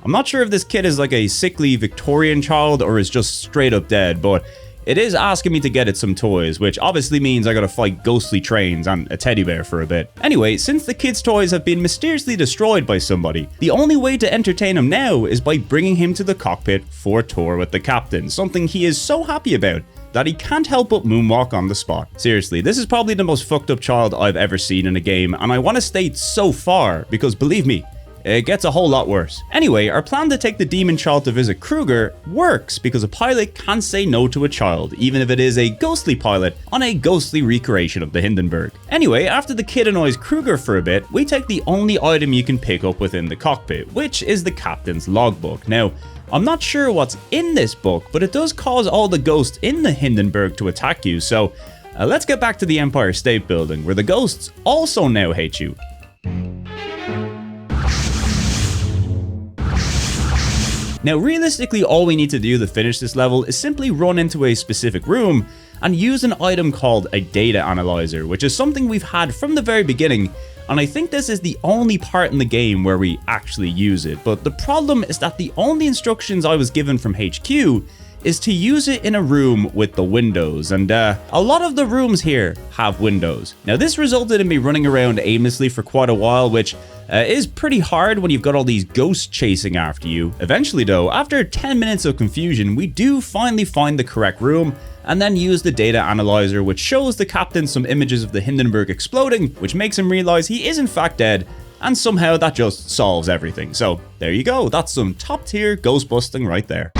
I'm not sure if this kid is like a sickly Victorian child or is just straight up dead, but it is asking me to get it some toys, which obviously means I gotta fight ghostly trains and a teddy bear for a bit. Anyway, since the kid's toys have been mysteriously destroyed by somebody, the only way to entertain him now is by bringing him to the cockpit for a tour with the captain, something he is so happy about that he can't help but moonwalk on the spot. Seriously, this is probably the most fucked up child I've ever seen in a game, and I want to state so far, because believe me, it gets a whole lot worse. Anyway, our plan to take the demon child to visit Kruger works because a pilot can't say no to a child, even if it is a ghostly pilot on a ghostly recreation of the Hindenburg. Anyway, after the kid annoys Kruger for a bit, we take the only item you can pick up within the cockpit, which is the captain's logbook. Now, I'm not sure what's in this book, but it does cause all the ghosts in the Hindenburg to attack you, so let's get back to the Empire State Building, where the ghosts also now hate you. Now, realistically, all we need to do to finish this level is simply run into a specific room and use an item called a data analyzer, which is something we've had from the very beginning, and I think this is the only part in the game where we actually use it. But the problem is that the only instructions I was given from HQ is to use it in a room with the windows, and a lot of the rooms here have windows. Now, this resulted in me running around aimlessly for quite a while, which is pretty hard when you've got all these ghosts chasing after you. Eventually though, after 10 minutes of confusion, we do finally find the correct room and then use the data analyzer, which shows the captain some images of the Hindenburg exploding, which makes him realize he is in fact dead, and somehow that just solves everything. So there you go, that's some top tier ghost busting right there.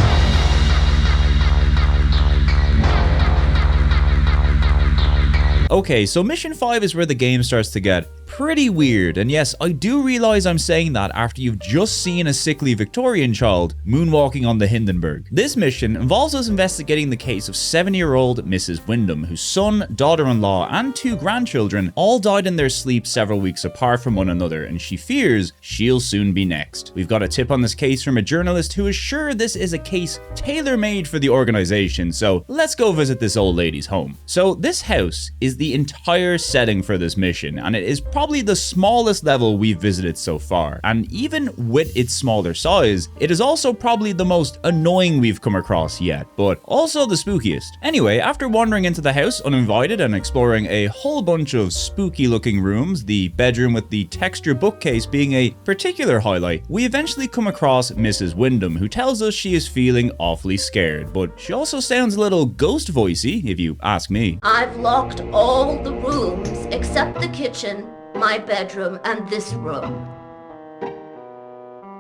Okay, so mission 5 is where the game starts to get pretty weird, and yes, I do realize I'm saying that after you've just seen a sickly Victorian child moonwalking on the Hindenburg. This mission involves us investigating the case of 7-year-old Mrs. Wyndham, whose son, daughter-in-law, and 2 grandchildren all died in their sleep several weeks apart from one another, and she fears she'll soon be next. We've got a tip on this case from a journalist who is sure this is a case tailor-made for the organization, so let's go visit this old lady's home. So this house is the entire setting for this mission, and it is probably the smallest level we've visited so far, and even with its smaller size, it is also probably the most annoying we've come across yet, but also the spookiest. Anyway, after wandering into the house uninvited and exploring a whole bunch of spooky looking rooms, the bedroom with the texture bookcase being a particular highlight, we eventually come across Mrs. Wyndham, who tells us she is feeling awfully scared, but she also sounds a little ghost voicey, if you ask me. I've locked all the rooms except the kitchen, my bedroom, and this room.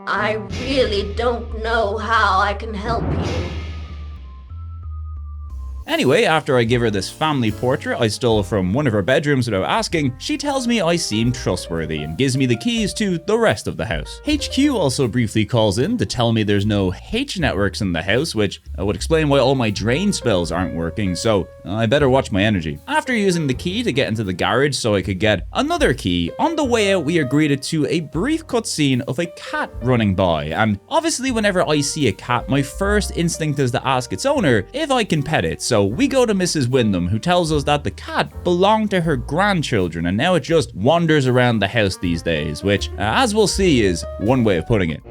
I really don't know how I can help you. Anyway, after I give her this family portrait I stole from one of her bedrooms without asking, she tells me I seem trustworthy and gives me the keys to the rest of the house. HQ also briefly calls in to tell me there's no H networks in the house, which would explain why all my drain spells aren't working, so I better watch my energy. After using the key to get into the garage so I could get another key, on the way out we are greeted to a brief cutscene of a cat running by, and obviously whenever I see a cat, my first instinct is to ask its owner if I can pet it, so we go to Mrs. Wyndham, who tells us that the cat belonged to her grandchildren and now it just wanders around the house these days, which, as we'll see, is one way of putting it.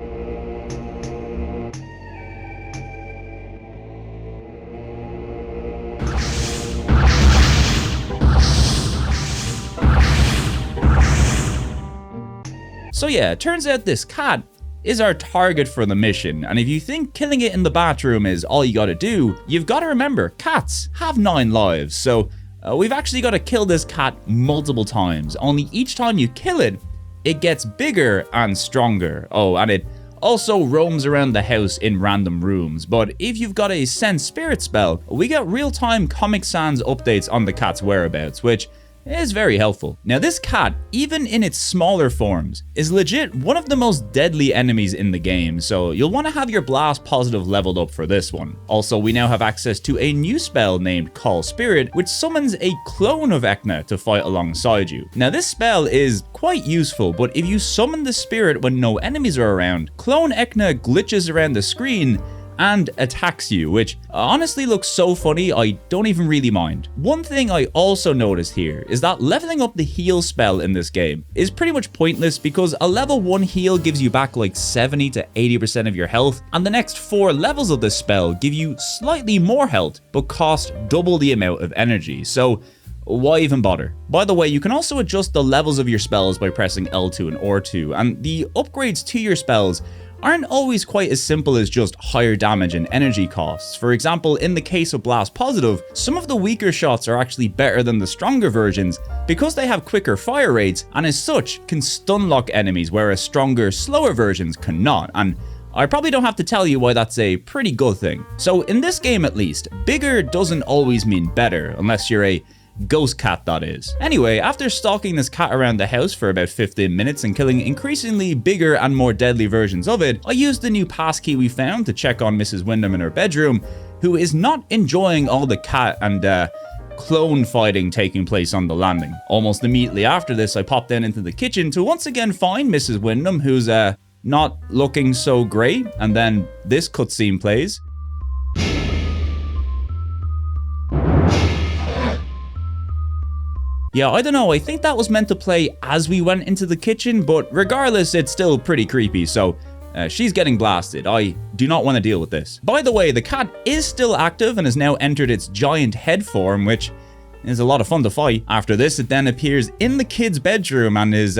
So yeah, it turns out this cat is our target for the mission, and if you think killing it in the bathroom is all you gotta do, you've gotta remember, cats have 9 lives, so we've actually gotta kill this cat multiple times, only each time you kill it, it gets bigger and stronger. Oh, and it also roams around the house in random rooms, but if you've got a Sense Spirit spell, we get real-time Comic Sans updates on the cat's whereabouts, which is very helpful. Now this cat, even in its smaller forms, is legit one of the most deadly enemies in the game, so you'll want to have your blast positive leveled up for this one. Also, we now have access to a new spell named Call Spirit, which summons a clone of Ekna to fight alongside you. Now this spell is quite useful, but if you summon the spirit when no enemies are around, Clone Ekna glitches around the screen and attacks you, which honestly looks so funny I don't even really mind. One thing I also noticed here is that leveling up the heal spell in this game is pretty much pointless because a level 1 heal gives you back like 70 to 80% of your health, and the next 4 levels of this spell give you slightly more health but cost double the amount of energy, so why even bother? By the way, you can also adjust the levels of your spells by pressing L2 and R2, and the upgrades to your spells aren't always quite as simple as just higher damage and energy costs. For example, in the case of Blast Positive, some of the weaker shots are actually better than the stronger versions because they have quicker fire rates and as such can stun lock enemies, whereas stronger, slower versions cannot, and I probably don't have to tell you why that's a pretty good thing. So in this game at least, bigger doesn't always mean better, unless you're a ghost cat, that is. Anyway, after stalking this cat around the house for about 15 minutes and killing increasingly bigger and more deadly versions of it, I used the new passkey we found to check on Mrs. Wyndham in her bedroom, who is not enjoying all the cat and clone fighting taking place on the landing. Almost immediately after this, I popped down into the kitchen to once again find Mrs. Wyndham, who's not looking so great, and then this cutscene plays. Yeah, I don't know, I think that was meant to play as we went into the kitchen, but regardless, it's still pretty creepy, so she's getting blasted. I do not want to deal with this. By the way, the cat is still active and has now entered its giant head form, which is a lot of fun to fight. After this, it then appears in the kid's bedroom and is,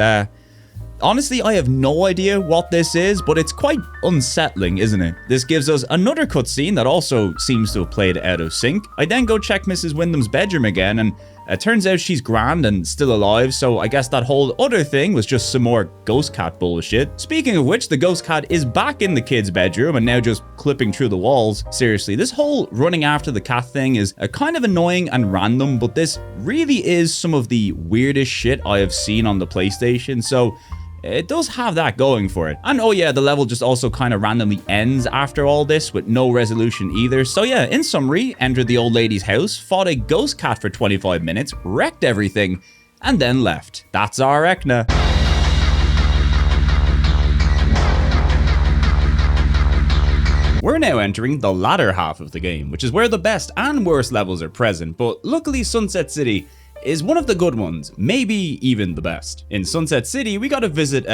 honestly, I have no idea what this is, but it's quite unsettling, isn't it? This gives us another cutscene that also seems to have played out of sync. I then go check Mrs. Wyndham's bedroom again, and it turns out she's grand and still alive, so I guess that whole other thing was just some more ghost cat bullshit. Speaking of which, the ghost cat is back in the kid's bedroom and now just clipping through the walls. Seriously, this whole running after the cat thing is kind of annoying and random, but this really is some of the weirdest shit I have seen on the PlayStation, so it does have that going for it. And oh yeah, the level just also kind of randomly ends after all this with no resolution either. So yeah, in summary, entered the old lady's house, fought a ghost cat for 25 minutes, wrecked everything, and then left. That's our Ekna. We're now entering the latter half of the game, which is where the best and worst levels are present, but luckily Sunset City is one of the good ones, maybe even the best. In Sunset City, we gotta visit,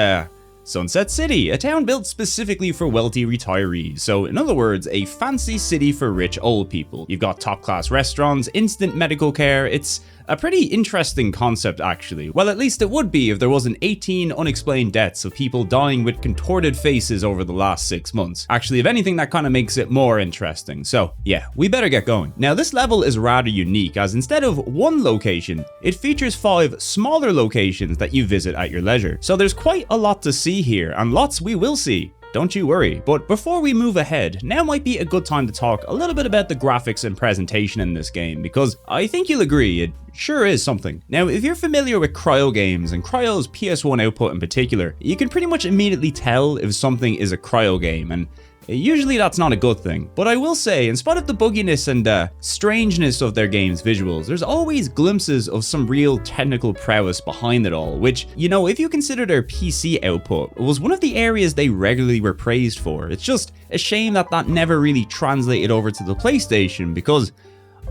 Sunset City, a town built specifically for wealthy retirees. So in other words, a fancy city for rich old people. You've got top class restaurants, instant medical care. It's a pretty interesting concept actually. Well, at least it would be if there wasn't 18 unexplained deaths of people dying with contorted faces over the last 6 months. Actually, if anything, that kind of makes it more interesting. So yeah, we better get going. Now this level is rather unique as instead of one location, it features 5 smaller locations that you visit at your leisure. So there's quite a lot to see here and lots we will see. Don't you worry. But before we move ahead, now might be a good time to talk a little bit about the graphics and presentation in this game, because I think you'll agree it sure is something. Now, if you're familiar with Cryo games, and Cryo's PS1 output in particular, you can pretty much immediately tell if something is a Cryo game, and usually that's not a good thing. But I will say, in spite of the bugginess and strangeness of their game's visuals, there's always glimpses of some real technical prowess behind it all, which, you know, if you consider their PC output, was one of the areas they regularly were praised for. It's just a shame that that never really translated over to the PlayStation, because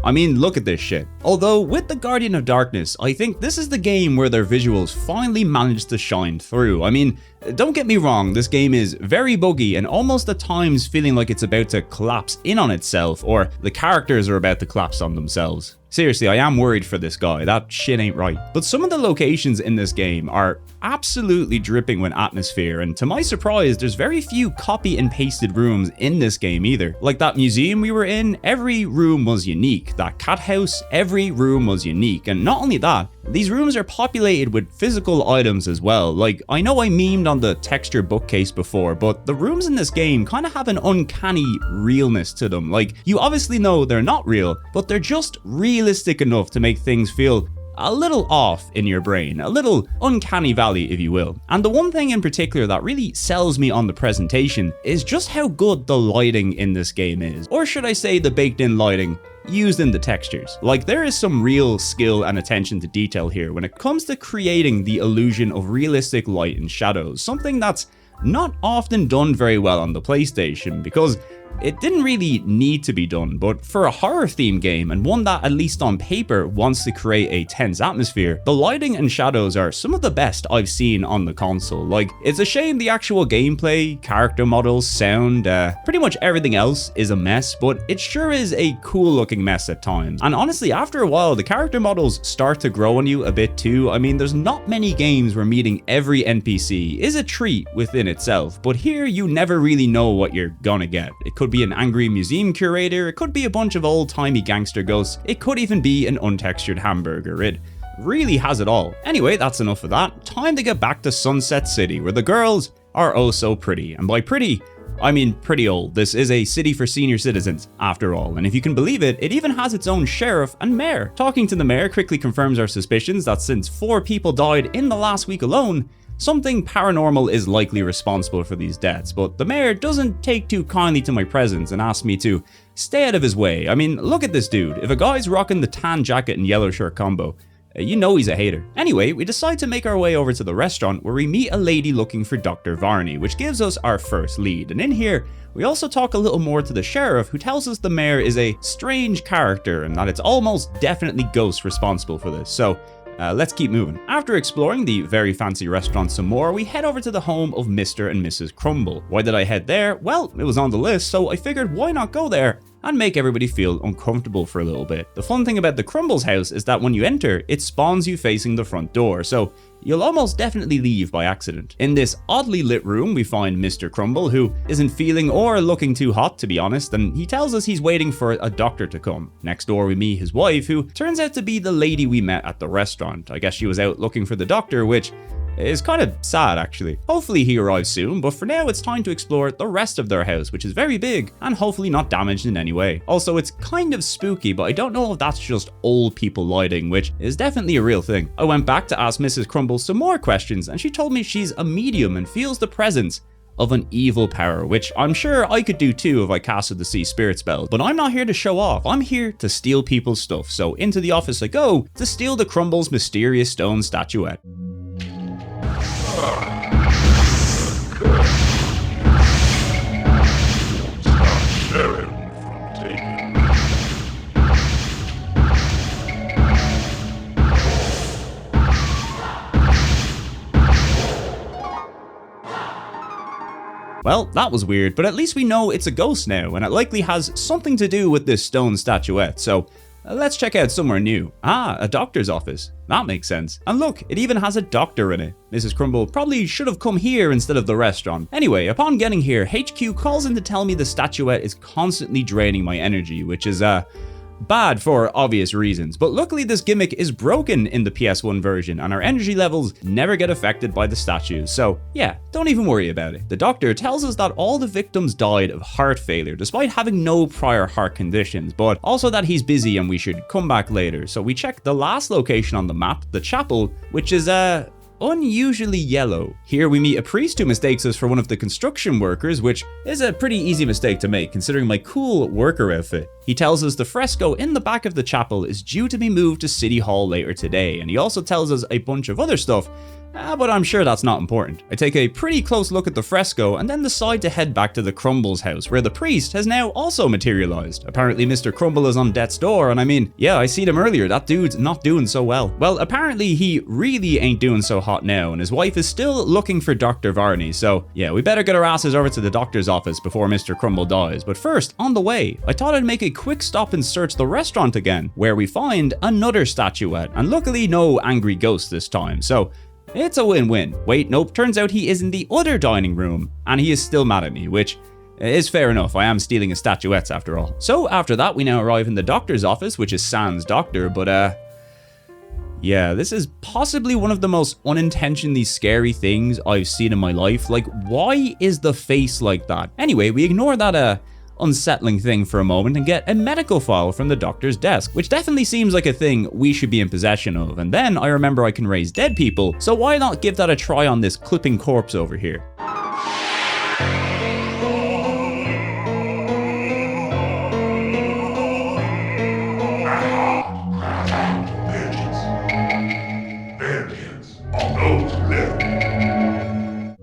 I mean, look at this shit. Although, with The Guardian of Darkness, I think this is the game where their visuals finally managed to shine through. I mean, don't get me wrong, this game is very buggy and almost at times feeling like it's about to collapse in on itself, or the characters are about to collapse on themselves. Seriously, I am worried for this guy, that shit ain't right. But some of the locations in this game are absolutely dripping with atmosphere, and to my surprise, there's very few copy and pasted rooms in this game either. Like that museum we were in, every room was unique. That cat house, every room was unique. And not only that, these rooms are populated with physical items as well. Like, I know I memed on the texture bookcase before, but the rooms in this game kind of have an uncanny realness to them. Like, you obviously know they're not real, but they're just realistic enough to make things feel a little off in your brain, a little uncanny valley, if you will. And the one thing in particular that really sells me on the presentation is just how good the lighting in this game is. Or should I say the baked in lighting used in the textures. Like, there is some real skill and attention to detail here when it comes to creating the illusion of realistic light and shadows, something that's not often done very well on the PlayStation, because it didn't really need to be done, but for a horror themed game, and one that at least on paper wants to create a tense atmosphere, the lighting and shadows are some of the best I've seen on the console. Like, it's a shame the actual gameplay, character models, sound, pretty much everything else is a mess, but it sure is a cool looking mess at times. And honestly, after a while, the character models start to grow on you a bit too. I mean, there's not many games where meeting every NPC is a treat within itself, but here you never really know what you're gonna get. It could be an angry museum curator, it could be a bunch of old-timey gangster ghosts, it could even be an untextured hamburger. It really has it all. Anyway, that's enough of that. Time to get back to Sunset City, where the girls are oh so pretty. And by pretty, I mean pretty old. This is a city for senior citizens, after all, and if you can believe it, it even has its own sheriff and mayor. Talking to the mayor quickly confirms our suspicions that since 4 people died in the last week alone, something paranormal is likely responsible for these deaths, but the mayor doesn't take too kindly to my presence and asks me to stay out of his way. I mean, look at this dude. If a guy's rocking the tan jacket and yellow shirt combo, you know he's a hater. Anyway, we decide to make our way over to the restaurant where we meet a lady looking for Dr. Varney, which gives us our first lead. And in here, we also talk a little more to the sheriff, who tells us the mayor is a strange character and that it's almost definitely ghosts responsible for this. So let's keep moving. After exploring the very fancy restaurant some more, we head over to the home of Mr. and Mrs. Crumble. Why did I head there? Well, it was on the list, so I figured why not go there and make everybody feel uncomfortable for a little bit. The fun thing about the Crumbles house is that when you enter, it spawns you facing the front door, so you'll almost definitely leave by accident. In this oddly lit room, we find Mr. Crumble, who isn't feeling or looking too hot, to be honest, and he tells us he's waiting for a doctor to come. Next door, we meet his wife, who turns out to be the lady we met at the restaurant. I guess she was out looking for the doctor, which is kind of sad, actually. Hopefully he arrives soon, but for now it's time to explore the rest of their house, which is very big and hopefully not damaged in any way. Also, it's kind of spooky, but I don't know if that's just old people lighting, which is definitely a real thing. I went back to ask Mrs. Crumble some more questions, and she told me she's a medium and feels the presence of an evil power, which I'm sure I could do too if I casted the Sea Spirit spell. But I'm not here to show off, I'm here to steal people's stuff. So into the office I go to steal the Crumble's mysterious stone statuette. Well, that was weird, but at least we know it's a ghost now, and it likely has something to do with this stone statuette, so let's check out somewhere new. Ah, a doctor's office. That makes sense. And look, it even has a doctor in it. Mrs. Crumble probably should have come here instead of the restaurant. Anyway, upon getting here, HQ calls in to tell me the statuette is constantly draining my energy, which is, bad for obvious reasons, but luckily this gimmick is broken in the PS1 version and our energy levels never get affected by the statues, so yeah, don't even worry about it. The doctor tells us that all the victims died of heart failure despite having no prior heart conditions, but also that he's busy and we should come back later. So we check the last location on the map, the chapel, which is unusually yellow. Here we meet a priest who mistakes us for one of the construction workers, which is a pretty easy mistake to make considering my cool worker outfit. He tells us the fresco in the back of the chapel is due to be moved to City Hall later today, and he also tells us a bunch of other stuff, but I'm sure that's not important. I take a pretty close look at the fresco and then decide to head back to the Crumble's house, where the priest has now also materialized. Apparently Mr. Crumble is on death's door, and I mean, yeah, I seen him earlier, that dude's not doing so well. Well, apparently he really ain't doing so hot now, and his wife is still looking for Dr. Varney, so yeah, we better get our asses over to the doctor's office before Mr. Crumble dies. But first, on the way, I thought I'd make a quick stop and search the restaurant again, where we find another statuette, and luckily no angry ghost this time, so it's a win-win. Wait, nope, turns out he is in the other dining room, and he is still mad at me, which is fair enough, I am stealing his statuettes after all. So after that, we now arrive in the doctor's office, which is Sans doctor, but yeah, this is possibly one of the most unintentionally scary things I've seen in my life. Like, why is the face like that? Anyway, we ignore that unsettling thing for a moment and get a medical file from the doctor's desk, which definitely seems like a thing we should be in possession of. And then I remember I can raise dead people, so why not give that a try on this clipping corpse over here?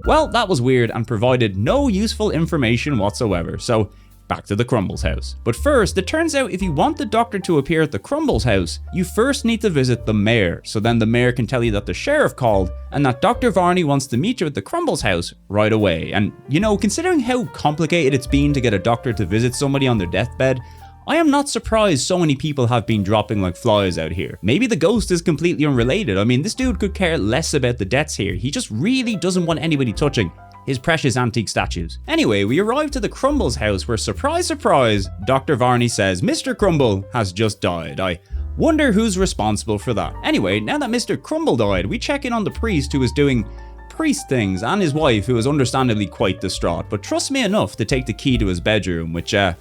Well, that was weird and provided no useful information whatsoever, so back to the Crumbles house. But first, it turns out if you want the doctor to appear at the Crumbles house, you first need to visit the mayor, so then the mayor can tell you that the sheriff called and that Dr. Varney wants to meet you at the Crumbles house right away. And you know, considering how complicated it's been to get a doctor to visit somebody on their deathbed, I am not surprised so many people have been dropping like flies out here. Maybe the ghost is completely unrelated. I mean, this dude could care less about the deaths here. He just really doesn't want anybody touching his precious antique statues. Anyway, we arrive to the Crumbles house where, surprise, surprise, Dr. Varney says Mr. Crumble has just died. I wonder who's responsible for that. Anyway, now that Mr. Crumble died, we check in on the priest who is doing priest things and his wife, who is understandably quite distraught, but trusts me enough to take the key to his bedroom, which I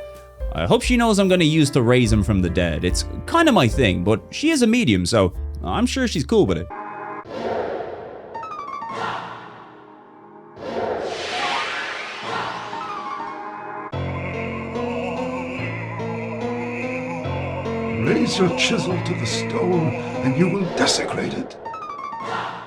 hope she knows I'm going to use to raise him from the dead. It's kind of my thing, but she is a medium, so I'm sure she's cool with it. Raise your chisel to the stone, and you will desecrate it.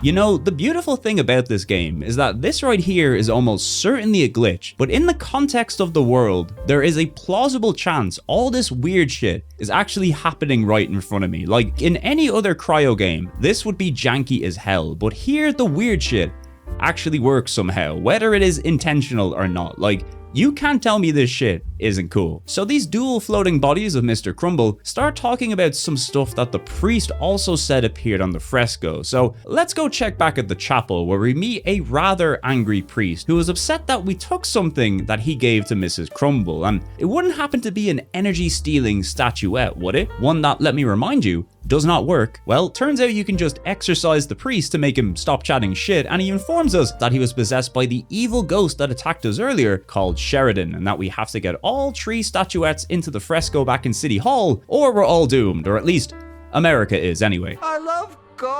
You know, the beautiful thing about this game is that this right here is almost certainly a glitch, but in the context of the world, there is a plausible chance all this weird shit is actually happening right in front of me. Like, in any other Cryo game, this would be janky as hell, but here the weird shit actually works somehow, whether it is intentional or not. Like, you can't tell me this shit isn't cool. So these dual floating bodies of Mr. Crumble start talking about some stuff that the priest also said appeared on the fresco. So let's go check back at the chapel where we meet a rather angry priest who was upset that we took something that he gave to Mrs. Crumble, and it wouldn't happen to be an energy stealing statuette, would it? One that, let me remind you, does not work. Well, turns out you can just exorcise the priest to make him stop chatting shit, and he informs us that he was possessed by the evil ghost that attacked us earlier called Sheridan, and that we have to get all 3 statuettes into the fresco back in City Hall, or we're all doomed, or at least America is anyway. I love gold!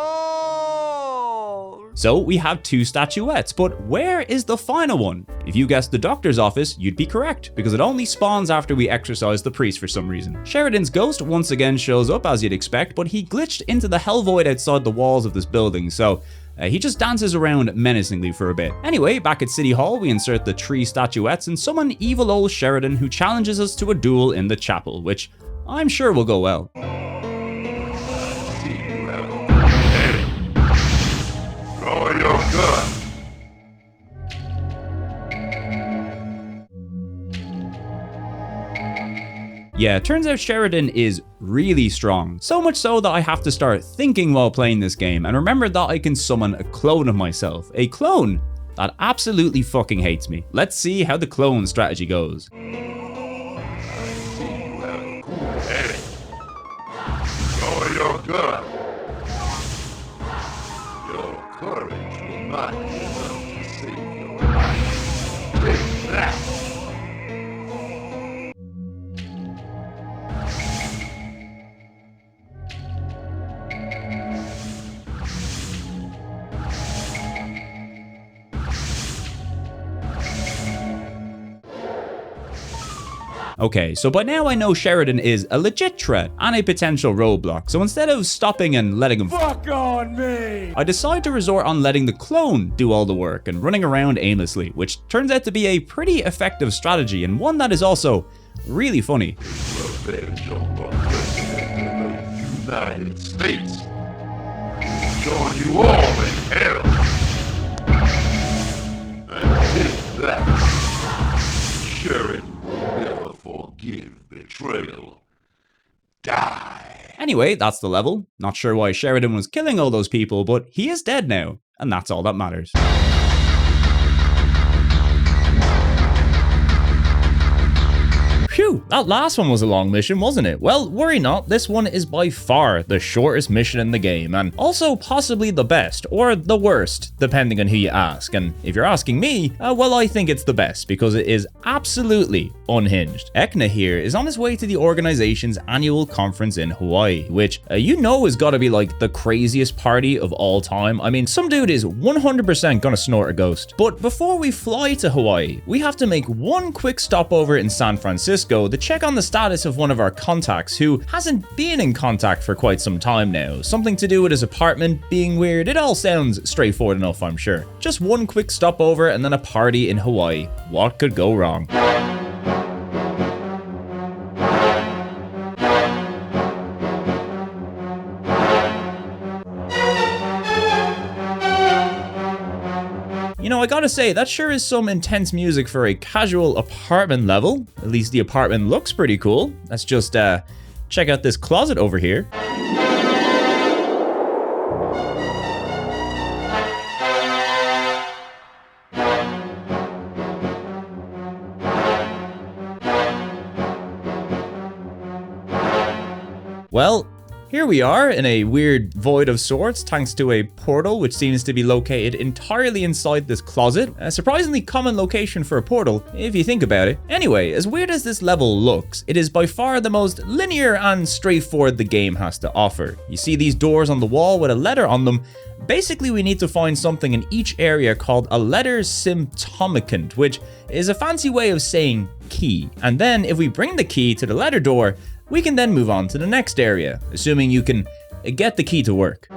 So we have 2 statuettes, but where is the final one? If you guessed the doctor's office, you'd be correct, because it only spawns after we exorcise the priest for some reason. Sheridan's ghost once again shows up as you'd expect, but he glitched into the hell void outside the walls of this building, so he just dances around menacingly for a bit. Anyway, back at City Hall, we insert the 3 statuettes and summon evil old Sheridan, who challenges us to a duel in the chapel, which I'm sure will go well. Draw your gun. Yeah, turns out Sheridan is really strong. So much so that I have to start thinking while playing this game and remember that I can summon a clone of myself. A clone that absolutely fucking hates me. Let's see how the clone strategy goes. Draw your gun. Your courage will not be enough to save your life. Take that. Okay, so by now I know Sheridan is a legit threat and a potential roadblock, so instead of stopping and letting him fuck on me, I decide to resort on letting the clone do all the work and running around aimlessly, which turns out to be a pretty effective strategy and one that is also really funny. Revenge on the President of the United States. Join you all in hell. And take that. Sheridan will never forgive betrayal. Die. Anyway, that's the level. Not sure why Sheridan was killing all those people, but he is dead now, and that's all that matters. Phew, that last one was a long mission, wasn't it? Well, worry not, this one is by far the shortest mission in the game, and also possibly the best, or the worst, depending on who you ask. And if you're asking me, well, I think it's the best, because it is absolutely unhinged. Ekna here is on his way to the organization's annual conference in Hawaii, which you know has gotta be like the craziest party of all time. I mean, some dude is 100% gonna snort a ghost. But before we fly to Hawaii, we have to make one quick stopover in San Francisco to check on the status of one of our contacts who hasn't been in contact for quite some time now. Something to do with his apartment being weird. It all sounds straightforward enough, I'm sure. Just one quick stopover and then a party in Hawaii. What could go wrong? You know, I gotta say, that sure is some intense music for a casual apartment level. At least the apartment looks pretty cool. Let's just check out this closet over here. Well, here we are in a weird void of sorts, thanks to a portal which seems to be located entirely inside this closet. A surprisingly common location for a portal, if you think about it. Anyway, as weird as this level looks, it is by far the most linear and straightforward the game has to offer. You see these doors on the wall with a letter on them. Basically, we need to find something in each area called a letter symptomicant, which is a fancy way of saying key. And then if we bring the key to the letter door, we can then move on to the next area, assuming you can get the key to work.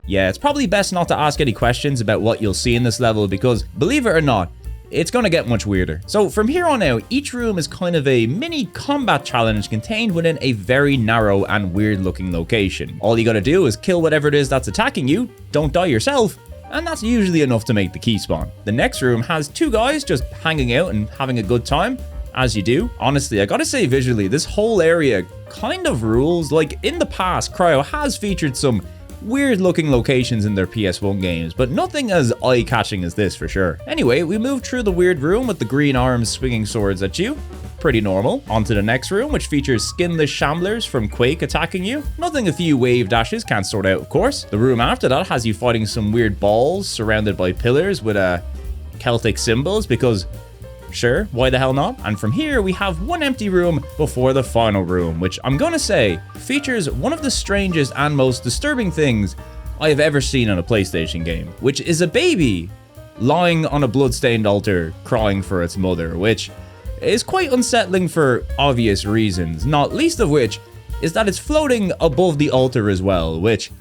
Yeah, it's probably best not to ask any questions about what you'll see in this level because, believe it or not, it's gonna get much weirder. So from here on out, each room is kind of a mini combat challenge contained within a very narrow and weird looking location. All you gotta do is kill whatever it is that's attacking you, don't die yourself, and that's usually enough to make the key spawn. The next room has two guys just hanging out and having a good time, as you do. Honestly, I gotta say visually, this whole area kind of rules. Like in the past, Cryo has featured some weird looking locations in their PS1 games, but nothing as eye-catching as this for sure. Anyway, we moved through the weird room with the green arms swinging swords at you. Pretty normal. On to the next room, which features skinless shamblers from Quake attacking you. Nothing a few wave dashes can't sort out, of course. The room after that has you fighting some weird balls surrounded by pillars with Celtic symbols because sure, why the hell not? And from here, we have one empty room before the final room, which I'm gonna say features one of the strangest and most disturbing things I have ever seen on a PlayStation game, which is a baby lying on a bloodstained altar crying for its mother, which is quite unsettling for obvious reasons, not least of which is that it's floating above the altar as well, which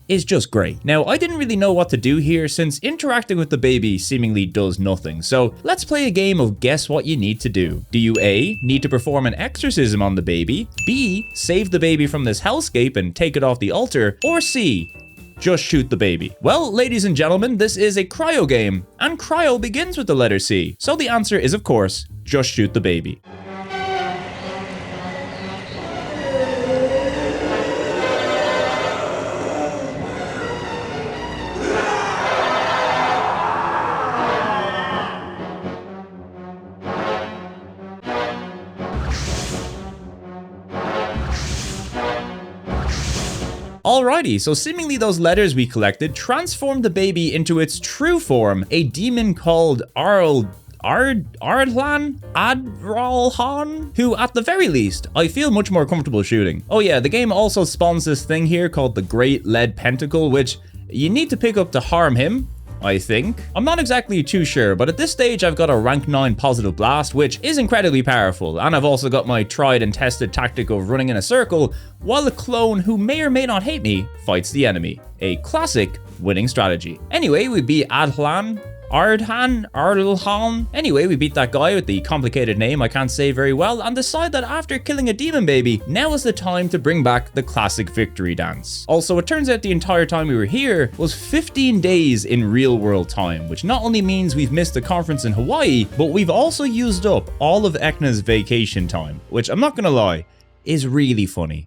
is just great. Now, I didn't really know what to do here since interacting with the baby seemingly does nothing. So let's play a game of guess what you need to do. Do you A, need to perform an exorcism on the baby, B, save the baby from this hellscape and take it off the altar, or C, just shoot the baby? Well, ladies and gentlemen, this is a Cryo game, and Cryo begins with the letter C. So the answer is, of course, just shoot the baby. Alrighty, so seemingly those letters we collected transformed the baby into its true form, a demon called Adrolhan, who at the very least, I feel much more comfortable shooting. Oh yeah, the game also spawns this thing here called the Great Lead Pentacle, which you need to pick up to harm him, I think. I'm not exactly too sure, but at this stage I've got a rank 9 positive blast, which is incredibly powerful, and I've also got my tried and tested tactic of running in a circle while the clone who may or may not hate me fights the enemy. A classic winning strategy. Anyway, we beat Ardhan. Anyway, we beat that guy with the complicated name I can't say very well and decide that after killing a demon baby, now is the time to bring back the classic victory dance. Also, it turns out the entire time we were here was 15 days in real world time, which not only means we've missed the conference in Hawaii, but we've also used up all of Ekna's vacation time, which I'm not gonna lie, is really funny.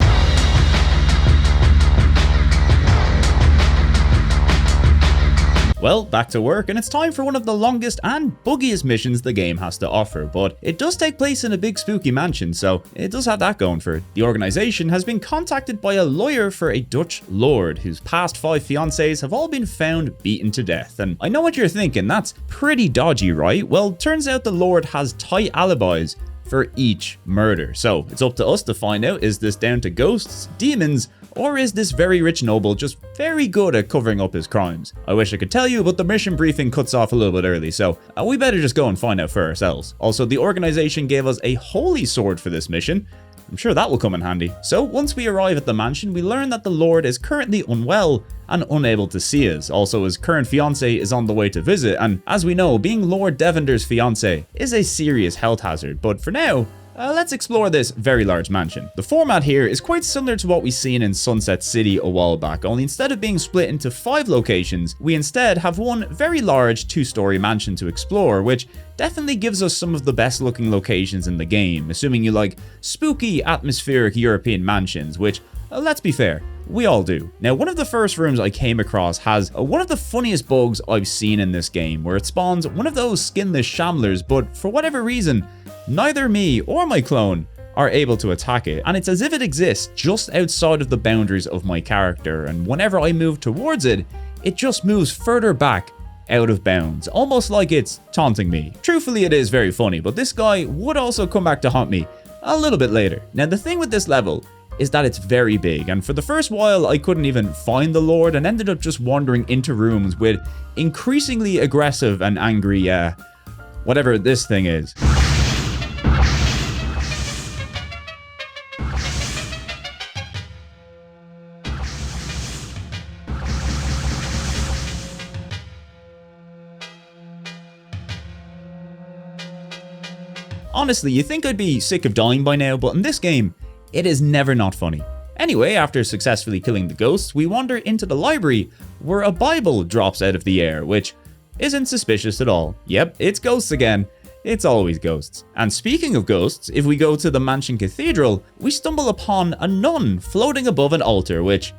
Well, back to work, and it's time for one of the longest and buggiest missions the game has to offer, but it does take place in a big spooky mansion, so it does have that going for it. The organization has been contacted by a lawyer for a Dutch lord whose past 5 fiancés have all been found beaten to death. And I know what you're thinking, that's pretty dodgy, right? Well, turns out the lord has tight alibis for each murder, so it's up to us to find out, is this down to ghosts, demons, Or is this very rich noble just very good at covering up his crimes? I wish I could tell you, but the mission briefing cuts off a little bit early, so we better just go and find out for ourselves. Also, the organization gave us a holy sword for this mission. I'm sure that will come in handy. So once we arrive at the mansion, we learn that the Lord is currently unwell and unable to see us. Also, his current fiancée is on the way to visit, and as we know, being Lord Devender's fiancée is a serious health hazard. But for now, let's explore this very large mansion. The format here is quite similar to what we seen in Sunset City a while back, only instead of being split into 5 locations, we instead have one very large 2-story mansion to explore, which definitely gives us some of the best looking locations in the game, assuming you like spooky, atmospheric European mansions, which, let's be fair, we all do. Now, one of the first rooms I came across has one of the funniest bugs I've seen in this game, where it spawns one of those skinless shamblers, but for whatever reason, neither me or my clone are able to attack it, and it's as if it exists just outside of the boundaries of my character, and whenever I move towards it, it just moves further back out of bounds, almost like it's taunting me. Truthfully, it is very funny, but this guy would also come back to haunt me a little bit later. Now, the thing with this level is that it's very big, and for the first while I couldn't even find the Lord and ended up just wandering into rooms with increasingly aggressive and angry, whatever this thing is. Honestly, you'd think I'd be sick of dying by now, but in this game, it is never not funny. Anyway, after successfully killing the ghosts, we wander into the library, where a Bible drops out of the air, which isn't suspicious at all. Yep, it's ghosts again. It's always ghosts. And speaking of ghosts, if we go to the Mansion Cathedral, we stumble upon a nun floating above an altar, which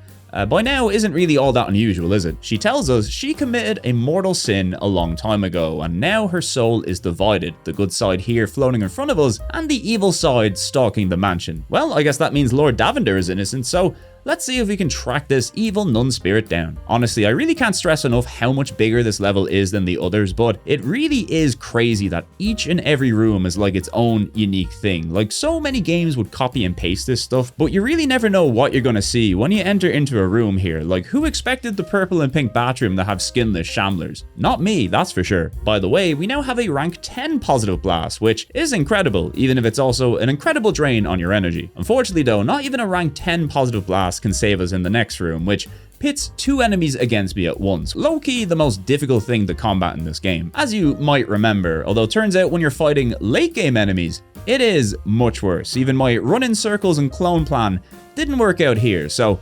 by now isn't really all that unusual, is it? She tells us she committed a mortal sin a long time ago, and now her soul is divided, the good side here floating in front of us, and the evil side stalking the mansion. Well, I guess that means Lord Davender is innocent, so let's see if we can track this evil nun spirit down. Honestly, I really can't stress enough how much bigger this level is than the others, but it really is crazy that each and every room is like its own unique thing. Like, so many games would copy and paste this stuff, but you really never know what you're gonna see when you enter into a room here. Like, who expected the purple and pink bathroom to have skinless shamblers? Not me, that's for sure. By the way, we now have a rank 10 positive blast, which is incredible, even if it's also an incredible drain on your energy. Unfortunately though, not even a rank 10 positive blast can save us in the next room, which pits 2 enemies against me at once. Low-key the most difficult thing to combat in this game, as you might remember, although it turns out when you're fighting late-game enemies, it is much worse. Even my run in circles and clone plan didn't work out here, so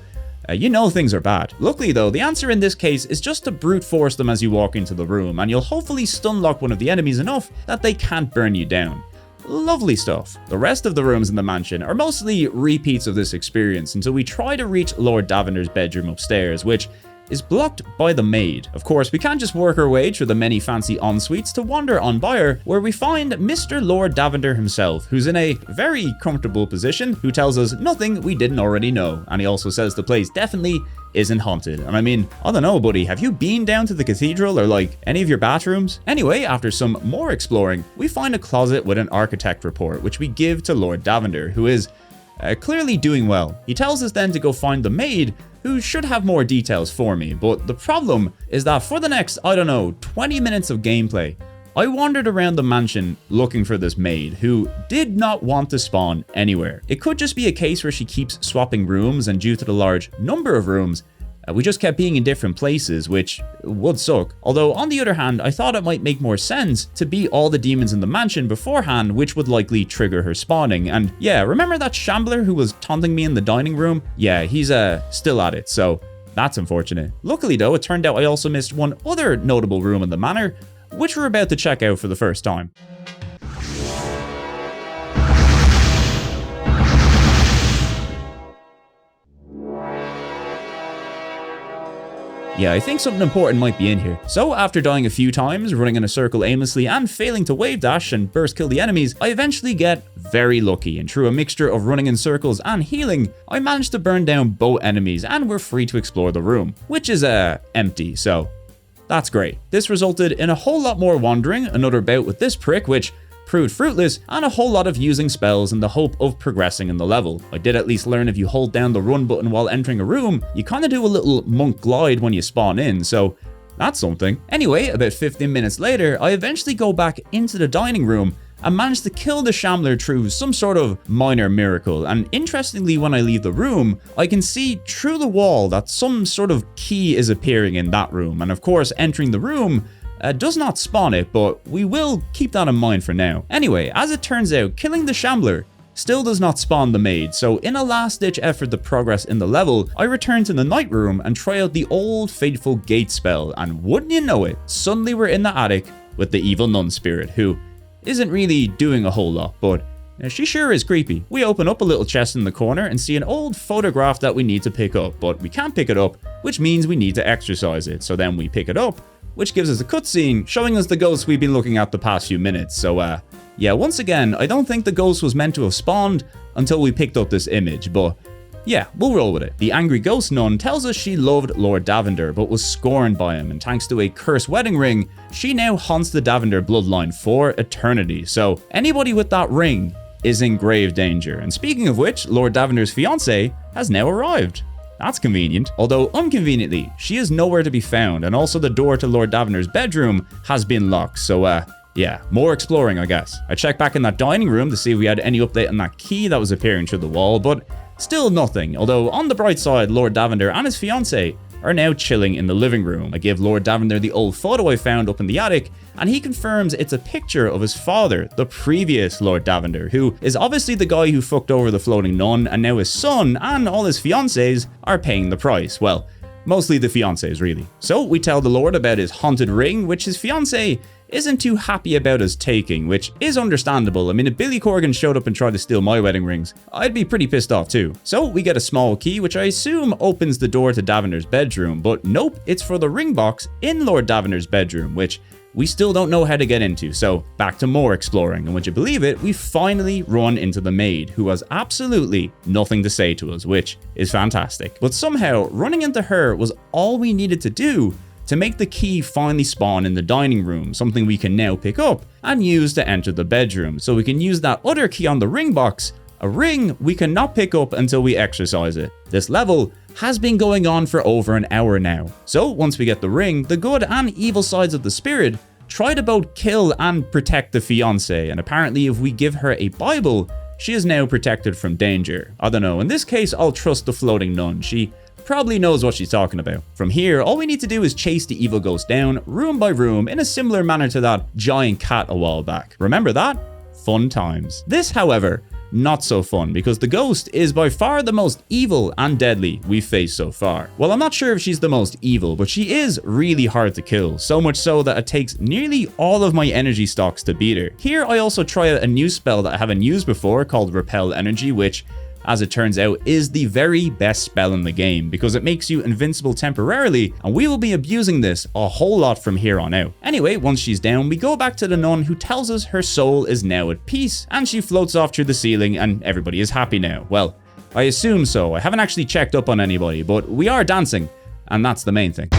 you know things are bad. Luckily though, the answer in this case is just to brute force them as you walk into the room, and you'll hopefully stun lock one of the enemies enough that they can't burn you down. Lovely stuff. The rest of the rooms in the mansion are mostly repeats of this experience until we try to reach Lord Davender's bedroom upstairs, which is blocked by the maid. Of course, we can't just work our way through the many fancy ensuites to wander on by her, where we find Mr. Lord Davender himself, who's in a very comfortable position, who tells us nothing we didn't already know, and he also says the place definitely isn't haunted. And I mean, I don't know, buddy, have you been down to the cathedral or like any of your bathrooms? Anyway, after some more exploring, we find a closet with an architect report, which we give to Lord Davender, who is clearly doing well. He tells us then to go find the maid, who should have more details for me, but the problem is that for the next, I don't know, 20 minutes of gameplay, I wandered around the mansion looking for this maid, who did not want to spawn anywhere. It could just be a case where she keeps swapping rooms, and due to the large number of rooms, we just kept being in different places, which would suck. Although, on the other hand, I thought it might make more sense to beat all the demons in the mansion beforehand, which would likely trigger her spawning. And yeah, remember that shambler who was taunting me in the dining room? Yeah, he's still at it, so that's unfortunate. Luckily though, it turned out I also missed one other notable room in the manor, which we're about to check out for the first time. Yeah, I think something important might be in here. So after dying a few times, running in a circle aimlessly, and failing to wave dash and burst kill the enemies, I eventually get very lucky, and through a mixture of running in circles and healing, I managed to burn down both enemies and we're free to explore the room, which is empty, so that's great. This resulted in a whole lot more wandering, another bout with this prick, which proved fruitless, and a whole lot of using spells in the hope of progressing in the level. I did at least learn if you hold down the run button while entering a room, you kind of do a little monk glide when you spawn in, so that's something. Anyway, about 15 minutes later, I eventually go back into the dining room and managed to kill the Shambler through some sort of minor miracle, and interestingly, when I leave the room, I can see through the wall that some sort of key is appearing in that room, and of course entering the room does not spawn it, but we will keep that in mind for now. Anyway, as it turns out, killing the Shambler still does not spawn the maid, so in a last-ditch effort to progress in the level, I return to the night room and try out the old faithful gate spell, and wouldn't you know it, suddenly we're in the attic with the evil nun spirit, who isn't really doing a whole lot, but she sure is creepy. We open up a little chest in the corner and see an old photograph that we need to pick up, but we can't pick it up, which means we need to exercise it, so then we pick it up, which gives us a cutscene showing us the ghost we've been looking at the past few minutes, so yeah, once again, I don't think the ghost was meant to have spawned until we picked up this image, but yeah, we'll roll with it. The angry ghost nun tells us she loved Lord Davender, but was scorned by him, and thanks to a cursed wedding ring, she now haunts the Davender bloodline for eternity. So anybody with that ring is in grave danger. And speaking of which, Lord Davender's fiancée has now arrived. That's convenient. Although inconveniently, she is nowhere to be found, and also the door to Lord Davender's bedroom has been locked, so yeah, more exploring, I guess. I checked back in that dining room to see if we had any update on that key that was appearing through the wall, but still nothing, although on the bright side, Lord Davender and his fiancée are now chilling in the living room. I give Lord Davender the old photo I found up in the attic, and he confirms it's a picture of his father, the previous Lord Davender, who is obviously the guy who fucked over the floating nun, and now his son and all his fiancées are paying the price. Well, mostly the fiancés, really. So we tell the Lord about his haunted ring, which his fiancée isn't too happy about us taking, which is understandable. I mean, if Billy Corgan showed up and tried to steal my wedding rings, I'd be pretty pissed off too. So we get a small key, which I assume opens the door to Davender's bedroom, but nope, it's for the ring box in Lord Davender's bedroom, which we still don't know how to get into, so back to more exploring, and would you believe it, we finally run into the maid, who has absolutely nothing to say to us, which is fantastic. But somehow, running into her was all we needed to do to make the key finally spawn in the dining room, something we can now pick up and use to enter the bedroom. So we can use that other key on the ring box, a ring we cannot pick up until we exercise it. This level has been going on for over an hour now. So once we get the ring, the good and evil sides of the spirit try to both kill and protect the fiancé, and apparently if we give her a Bible, she is now protected from danger. I don't know, in this case I'll trust the floating nun. She probably knows what she's talking about. From here, all we need to do is chase the evil ghost down, room by room, in a similar manner to that giant cat a while back. Remember that? Fun times. This, however, not so fun, because the ghost is by far the most evil and deadly we've faced so far. Well, I'm not sure if she's the most evil, but she is really hard to kill, so much so that it takes nearly all of my energy stocks to beat her. Here, I also try out a new spell that I haven't used before called Repel Energy, which, as it turns out, is the very best spell in the game because it makes you invincible temporarily, and we will be abusing this a whole lot from here on out. Anyway, once she's down, we go back to the nun, who tells us her soul is now at peace, and she floats off through the ceiling and everybody is happy now. Well, I assume so. I haven't actually checked up on anybody, but we are dancing, and that's the main thing.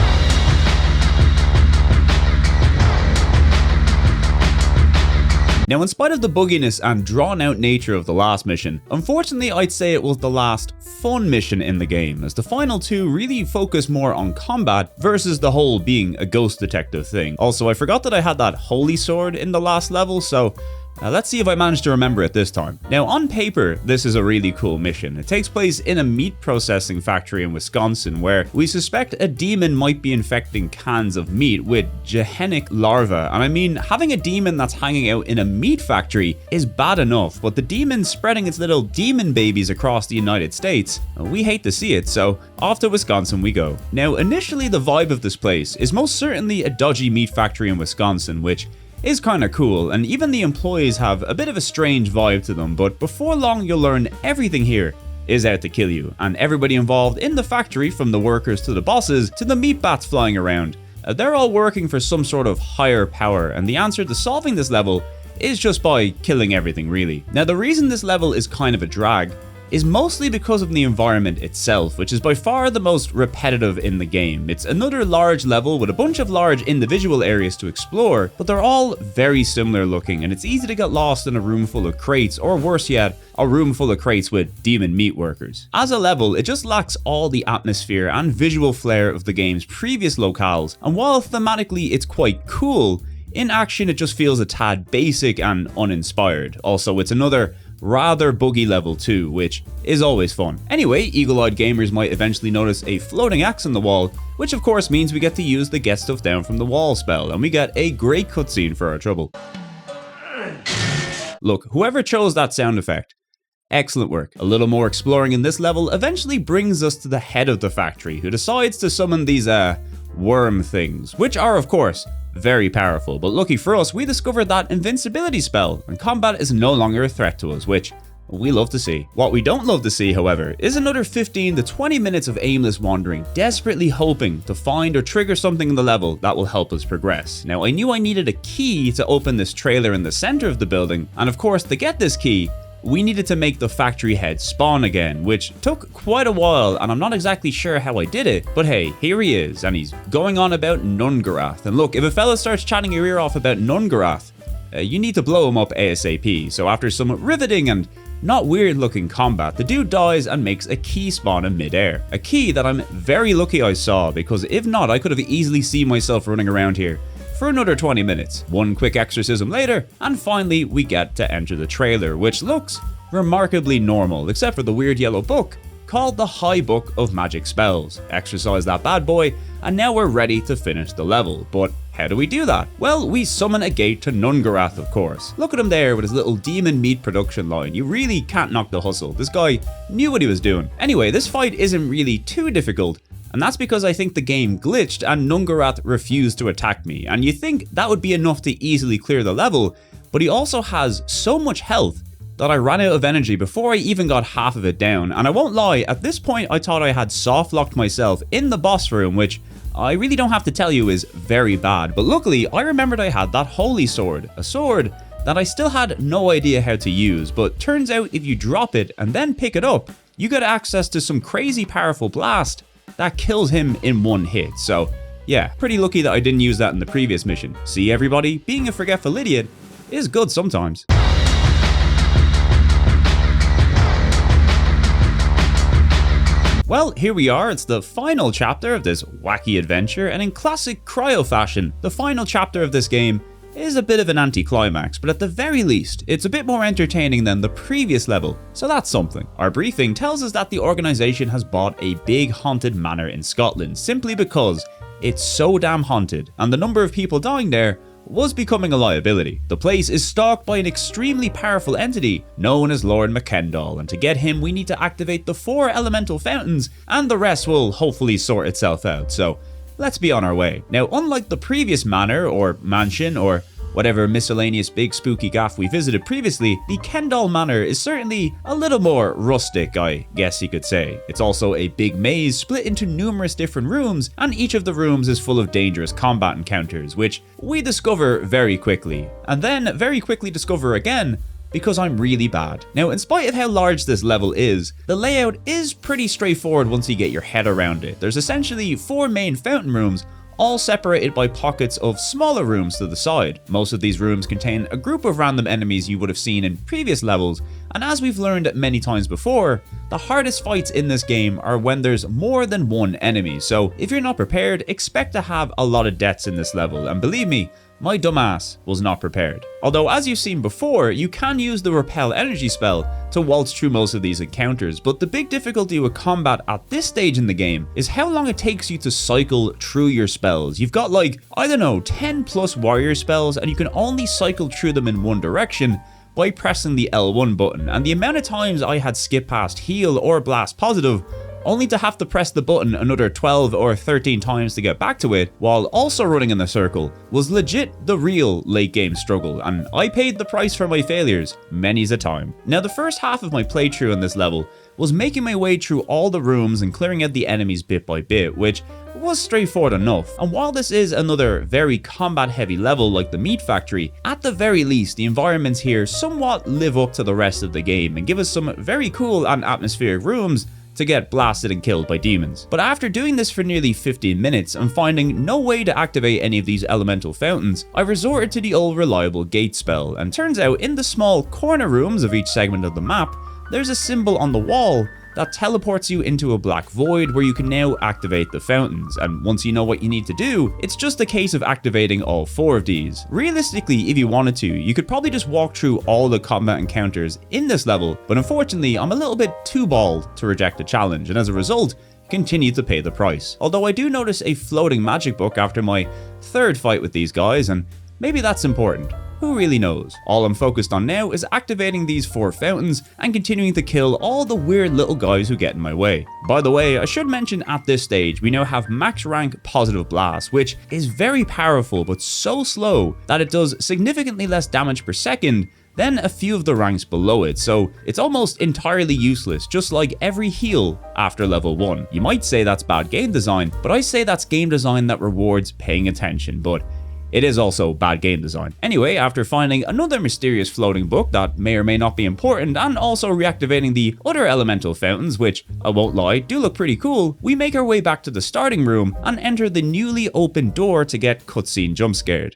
Now, in spite of the bugginess and drawn-out nature of the last mission, unfortunately I'd say it was the last fun mission in the game, as the final two really focus more on combat versus the whole being a ghost detective thing. Also, I forgot that I had that holy sword in the last level, so let's see if I manage to remember it this time. Now, on paper, this is a really cool mission. It takes place in a meat processing factory in Wisconsin, where we suspect a demon might be infecting cans of meat with gehennic larvae. And I mean, having a demon that's hanging out in a meat factory is bad enough, but the demon spreading its little demon babies across the United States, we hate to see it, so off to Wisconsin we go. Now, initially the vibe of this place is most certainly a dodgy meat factory in Wisconsin, which is kinda cool, and even the employees have a bit of a strange vibe to them, but before long you'll learn everything here is out to kill you, and everybody involved in the factory, from the workers to the bosses to the meat bats flying around, they're all working for some sort of higher power, and the answer to solving this level is just by killing everything, really. Now, the reason this level is kind of a drag is mostly because of the environment itself, which is by far the most repetitive in the game. It's another large level with a bunch of large individual areas to explore, but they're all very similar looking, and it's easy to get lost in a room full of crates, or worse yet, a room full of crates with demon meat workers. As a level, it just lacks all the atmosphere and visual flair of the game's previous locales, and while thematically it's quite cool, in action it just feels a tad basic and uninspired. Also, it's another rather buggy level too, which is always fun. Anyway, eagle-eyed gamers might eventually notice a floating axe on the wall, which of course means we get to use the get stuff down from the wall spell, and we get a great cutscene for our trouble. Look, whoever chose that sound effect, excellent work. A little more exploring in this level eventually brings us to the head of the factory, who decides to summon these worm things, which are of course very powerful, but lucky for us, we discovered that invincibility spell, and combat is no longer a threat to us, which we love to see. What we don't love to see, however, is another 15 to 20 minutes of aimless wandering, desperately hoping to find or trigger something in the level that will help us progress. Now, I knew I needed a key to open this trailer in the center of the building, and of course, to get this key, we needed to make the factory head spawn again, which took quite a while, and I'm not exactly sure how I did it, but hey, here he is, and he's going on about Nungarath. And look, if a fella starts chatting your ear off about Nungarath, you need to blow him up ASAP. So after some riveting and not weird looking combat, the dude dies and makes a key spawn in midair. A key that I'm very lucky I saw, because if not, I could have easily seen myself running around here for another 20 minutes. One quick exorcism later, and finally we get to enter the trailer, which looks remarkably normal, except for the weird yellow book called the High Book of Magic Spells. Exercise that bad boy, and now we're ready to finish the level. But how do we do that? Well, we summon a gate to Nungarath, of course. Look at him there with his little demon meat production line. You really can't knock the hustle. This guy knew what he was doing. Anyway, this fight isn't really too difficult, and that's because I think the game glitched and Nungarath refused to attack me. And you think that would be enough to easily clear the level, but he also has so much health that I ran out of energy before I even got half of it down. And I won't lie, at this point I thought I had soft locked myself in the boss room, which I really don't have to tell you is very bad. But luckily I remembered I had that holy sword, a sword that I still had no idea how to use, but turns out if you drop it and then pick it up, you get access to some crazy powerful blast that kills him in one hit. So yeah, pretty lucky that I didn't use that in the previous mission. See everybody, being a forgetful idiot is good sometimes. Well, here we are, it's the final chapter of this wacky adventure, and in classic Cryo fashion, the final chapter of this game is a bit of an anticlimax, but at the very least, it's a bit more entertaining than the previous level, so that's something. Our briefing tells us that the organization has bought a big haunted manor in Scotland, simply because it's so damn haunted, and the number of people dying there was becoming a liability. The place is stalked by an extremely powerful entity known as Lord McKendall, and to get him we need to activate the 4 elemental fountains, and the rest will hopefully sort itself out, so let's be on our way. Now, unlike the previous manor or mansion or whatever miscellaneous big spooky gaff we visited previously, the Kendhall Manor is certainly a little more rustic, I guess you could say. It's also a big maze split into numerous different rooms, and each of the rooms is full of dangerous combat encounters, which we discover very quickly, and then very quickly discover again because I'm really bad. Now, in spite of how large this level is, the layout is pretty straightforward once you get your head around it. There's essentially 4 main fountain rooms, all separated by pockets of smaller rooms to the side. Most of these rooms contain a group of random enemies you would have seen in previous levels, and as we've learned many times before, the hardest fights in this game are when there's more than one enemy, so if you're not prepared, expect to have a lot of deaths in this level, and believe me, my dumbass was not prepared. Although, as you've seen before, you can use the Repel energy spell to waltz through most of these encounters, but the big difficulty with combat at this stage in the game is how long it takes you to cycle through your spells. You've got like, I don't know, 10 plus warrior spells, and you can only cycle through them in one direction by pressing the L1 button, and the amount of times I had skipped past heal or blast positive only to have to press the button another 12 or 13 times to get back to it, while also running in the circle, was legit the real late game struggle, and I paid the price for my failures many's a time. Now, the first half of my playthrough in this level was making my way through all the rooms and clearing out the enemies bit by bit, which was straightforward enough, and while this is another very combat heavy level like the meat factory, at the very least the environments here somewhat live up to the rest of the game and give us some very cool and atmospheric rooms to get blasted and killed by demons. But after doing this for nearly 15 minutes and finding no way to activate any of these elemental fountains, I resorted to the old reliable gate spell, and turns out in the small corner rooms of each segment of the map, there's a symbol on the wall that teleports you into a black void where you can now activate the fountains, and once you know what you need to do, it's just a case of activating all 4 of these. Realistically, if you wanted to, you could probably just walk through all the combat encounters in this level, but unfortunately I'm a little bit too bald to reject the challenge, and as a result, continue to pay the price. Although I do notice a floating magic book after my 3rd fight with these guys, and maybe that's important. Who really knows? All I'm focused on now is activating these 4 fountains and continuing to kill all the weird little guys who get in my way. By the way, I should mention at this stage we now have max rank positive blast, which is very powerful but so slow that it does significantly less damage per second than a few of the ranks below it, so it's almost entirely useless, just like every heal after level 1. You might say that's bad game design, but I say that's game design that rewards paying attention, but it is also bad game design. Anyway, after finding another mysterious floating book that may or may not be important, and also reactivating the other elemental fountains, which, I won't lie, do look pretty cool, we make our way back to the starting room and enter the newly opened door to get cutscene jump scared.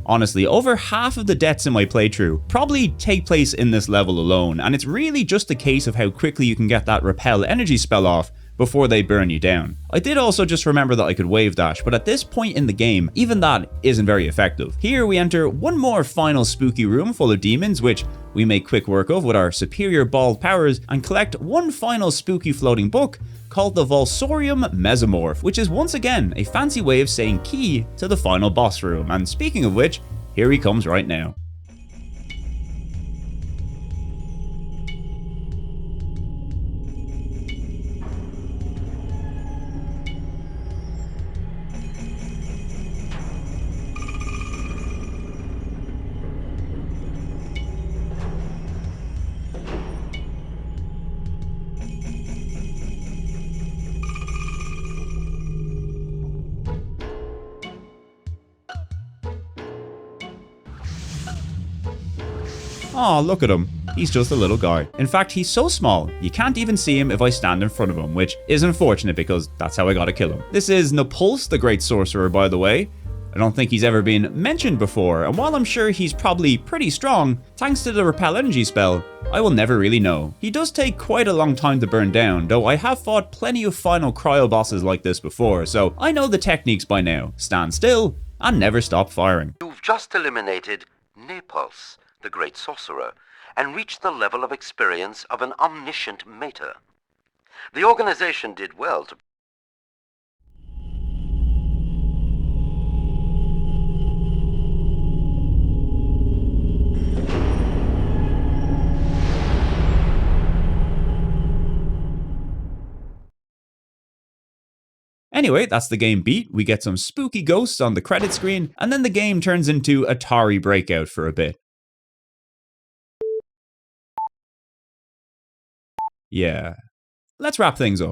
Honestly, over half of the deaths in my playthrough probably take place in this level alone, and it's really just a case of how quickly you can get that repel energy spell off before they burn you down. I did also just remember that I could wave dash, but at this point in the game, even that isn't very effective. Here we enter one more final spooky room full of demons, which we make quick work of with our superior bald powers, and collect one final spooky floating book called the Volsorium Mesomorph, which is once again a fancy way of saying key to the final boss room, and speaking of which, here he comes right now. Aw, look at him. He's just a little guy. In fact, he's so small, you can't even see him if I stand in front of him, which is unfortunate because that's how I gotta kill him. This is Napulse, the Great Sorcerer, by the way. I don't think he's ever been mentioned before, and while I'm sure he's probably pretty strong, thanks to the Repel Energy spell, I will never really know. He does take quite a long time to burn down, though I have fought plenty of final cryo bosses like this before, so I know the techniques by now. Stand still, and never stop firing. You've just eliminated Napulse, the Great Sorcerer, and reached the level of experience of an omniscient mater. The organization did well to... Anyway, that's the game beat. We get some spooky ghosts on the credit screen, and then the game turns into Atari Breakout for a bit. Yeah. Let's wrap things up.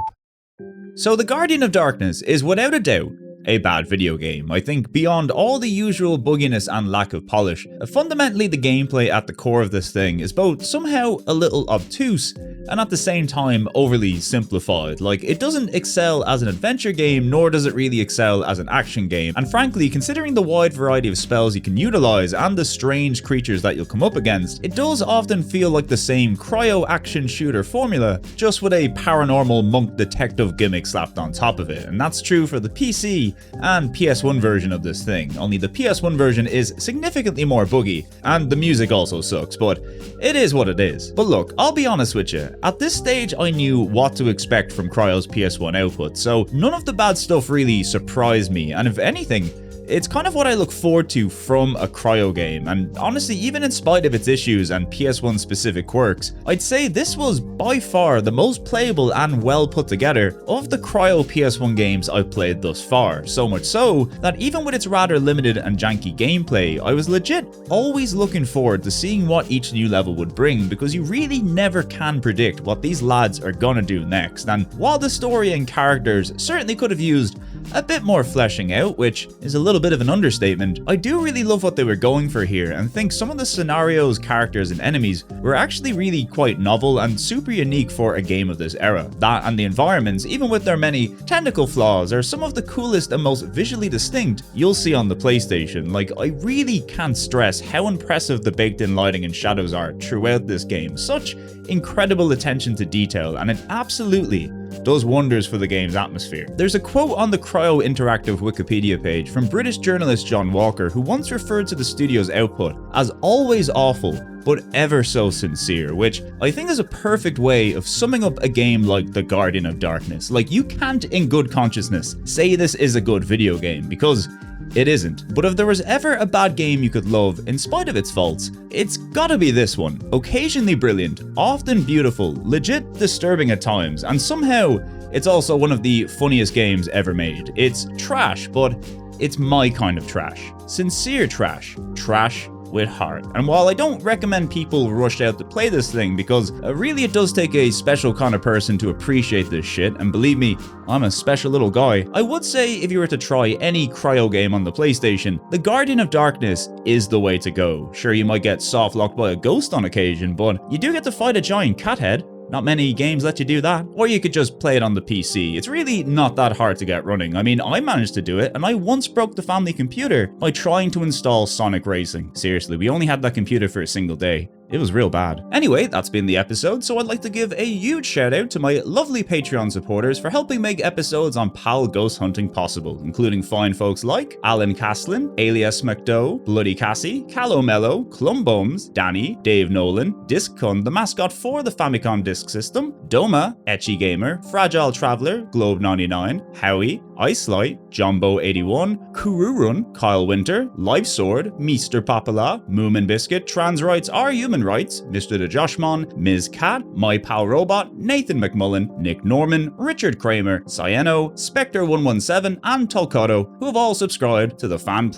So The Guardian of Darkness is without a doubt a bad video game. I think beyond all the usual bugginess and lack of polish, fundamentally the gameplay at the core of this thing is both somehow a little obtuse and at the same time overly simplified. Like, it doesn't excel as an adventure game, nor does it really excel as an action game. And frankly, considering the wide variety of spells you can utilize and the strange creatures that you'll come up against, it does often feel like the same cryo action shooter formula, just with a paranormal monk detective gimmick slapped on top of it. And that's true for the PC and PS1 version of this thing, only the PS1 version is significantly more buggy, and the music also sucks, but it is what it is. But look, I'll be honest with you, at this stage I knew what to expect from Cryo's PS1 output, so none of the bad stuff really surprised me, and if anything, It's kind of what I look forward to from a Cryo game, and honestly, even in spite of its issues and PS1 specific quirks, I'd say this was by far the most playable and well put together of the Cryo PS1 games I've played thus far, so much so that even with its rather limited and janky gameplay, I was legit always looking forward to seeing what each new level would bring, because you really never can predict what these lads are gonna do next. And while the story and characters certainly could have used a bit more fleshing out, which is a little bit of an understatement, I do really love what they were going for here and think some of the scenarios, characters and enemies were actually really quite novel and super unique for a game of this era. That and the environments, even with their many technical flaws, are some of the coolest and most visually distinct you'll see on the PlayStation. Like, I really can't stress how impressive the baked in lighting and shadows are throughout this game. Such incredible attention to detail, and it absolutely does wonders for the game's atmosphere. There's a quote on the Cryo Interactive Wikipedia page from British journalist John Walker, who once referred to the studio's output as always awful, but ever so sincere, which I think is a perfect way of summing up a game like The Guardian of Darkness. Like, you can't in good consciousness say this is a good video game, because it isn't. But if there was ever a bad game you could love in spite of its faults, it's gotta be this one. Occasionally brilliant, often beautiful, legit disturbing at times, and somehow it's also one of the funniest games ever made. It's trash, but it's my kind of trash. Sincere trash. Trash with heart. And while I don't recommend people rush out to play this thing, because really it does take a special kind of person to appreciate this shit, and believe me, I'm a special little guy, I would say if you were to try any Cryo game on the PlayStation, The Guardian of Darkness is the way to go. Sure, you might get soft-locked by a ghost on occasion, but you do get to fight a giant cat head. Not many games let you do that. Or you could just play it on the PC. It's really not that hard to get running. I mean, I managed to do it, and I once broke the family computer by trying to install Sonic Racing. Seriously, we only had that computer for a single day. It was real bad. Anyway, that's been the episode, so I'd like to give a huge shout out to my lovely Patreon supporters for helping make episodes on PAL ghost hunting possible, including fine folks like Alan Caslin, Alias McDoe, Bloody Cassie, Callow Mellow, Clumbomes, Danny, Dave Nolan, Discun, the mascot for the Famicom Disk System, Doma, Etchy Gamer, Fragile Traveler, Globe99, Howie, Icelight, Jumbo81, Kururun, Kyle Winter, Life Sword, Mr. Papala, Moomin Biscuit, Trans Rights Are Human Rights, Mr. the Joshmon, Ms. Cat, My Pal Robot, Nathan McMullen, Nick Norman, Richard Kramer, Cyano, Spectre117, and Tolkato, who have all subscribed to the Fan++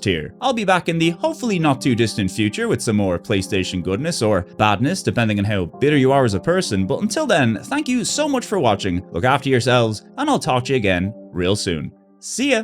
tier. I'll be back in the hopefully not too distant future with some more PlayStation goodness or badness, depending on how bitter you are as a person, but until then, thank you so much for watching, look after yourselves, and I'll talk to you again real soon. See ya!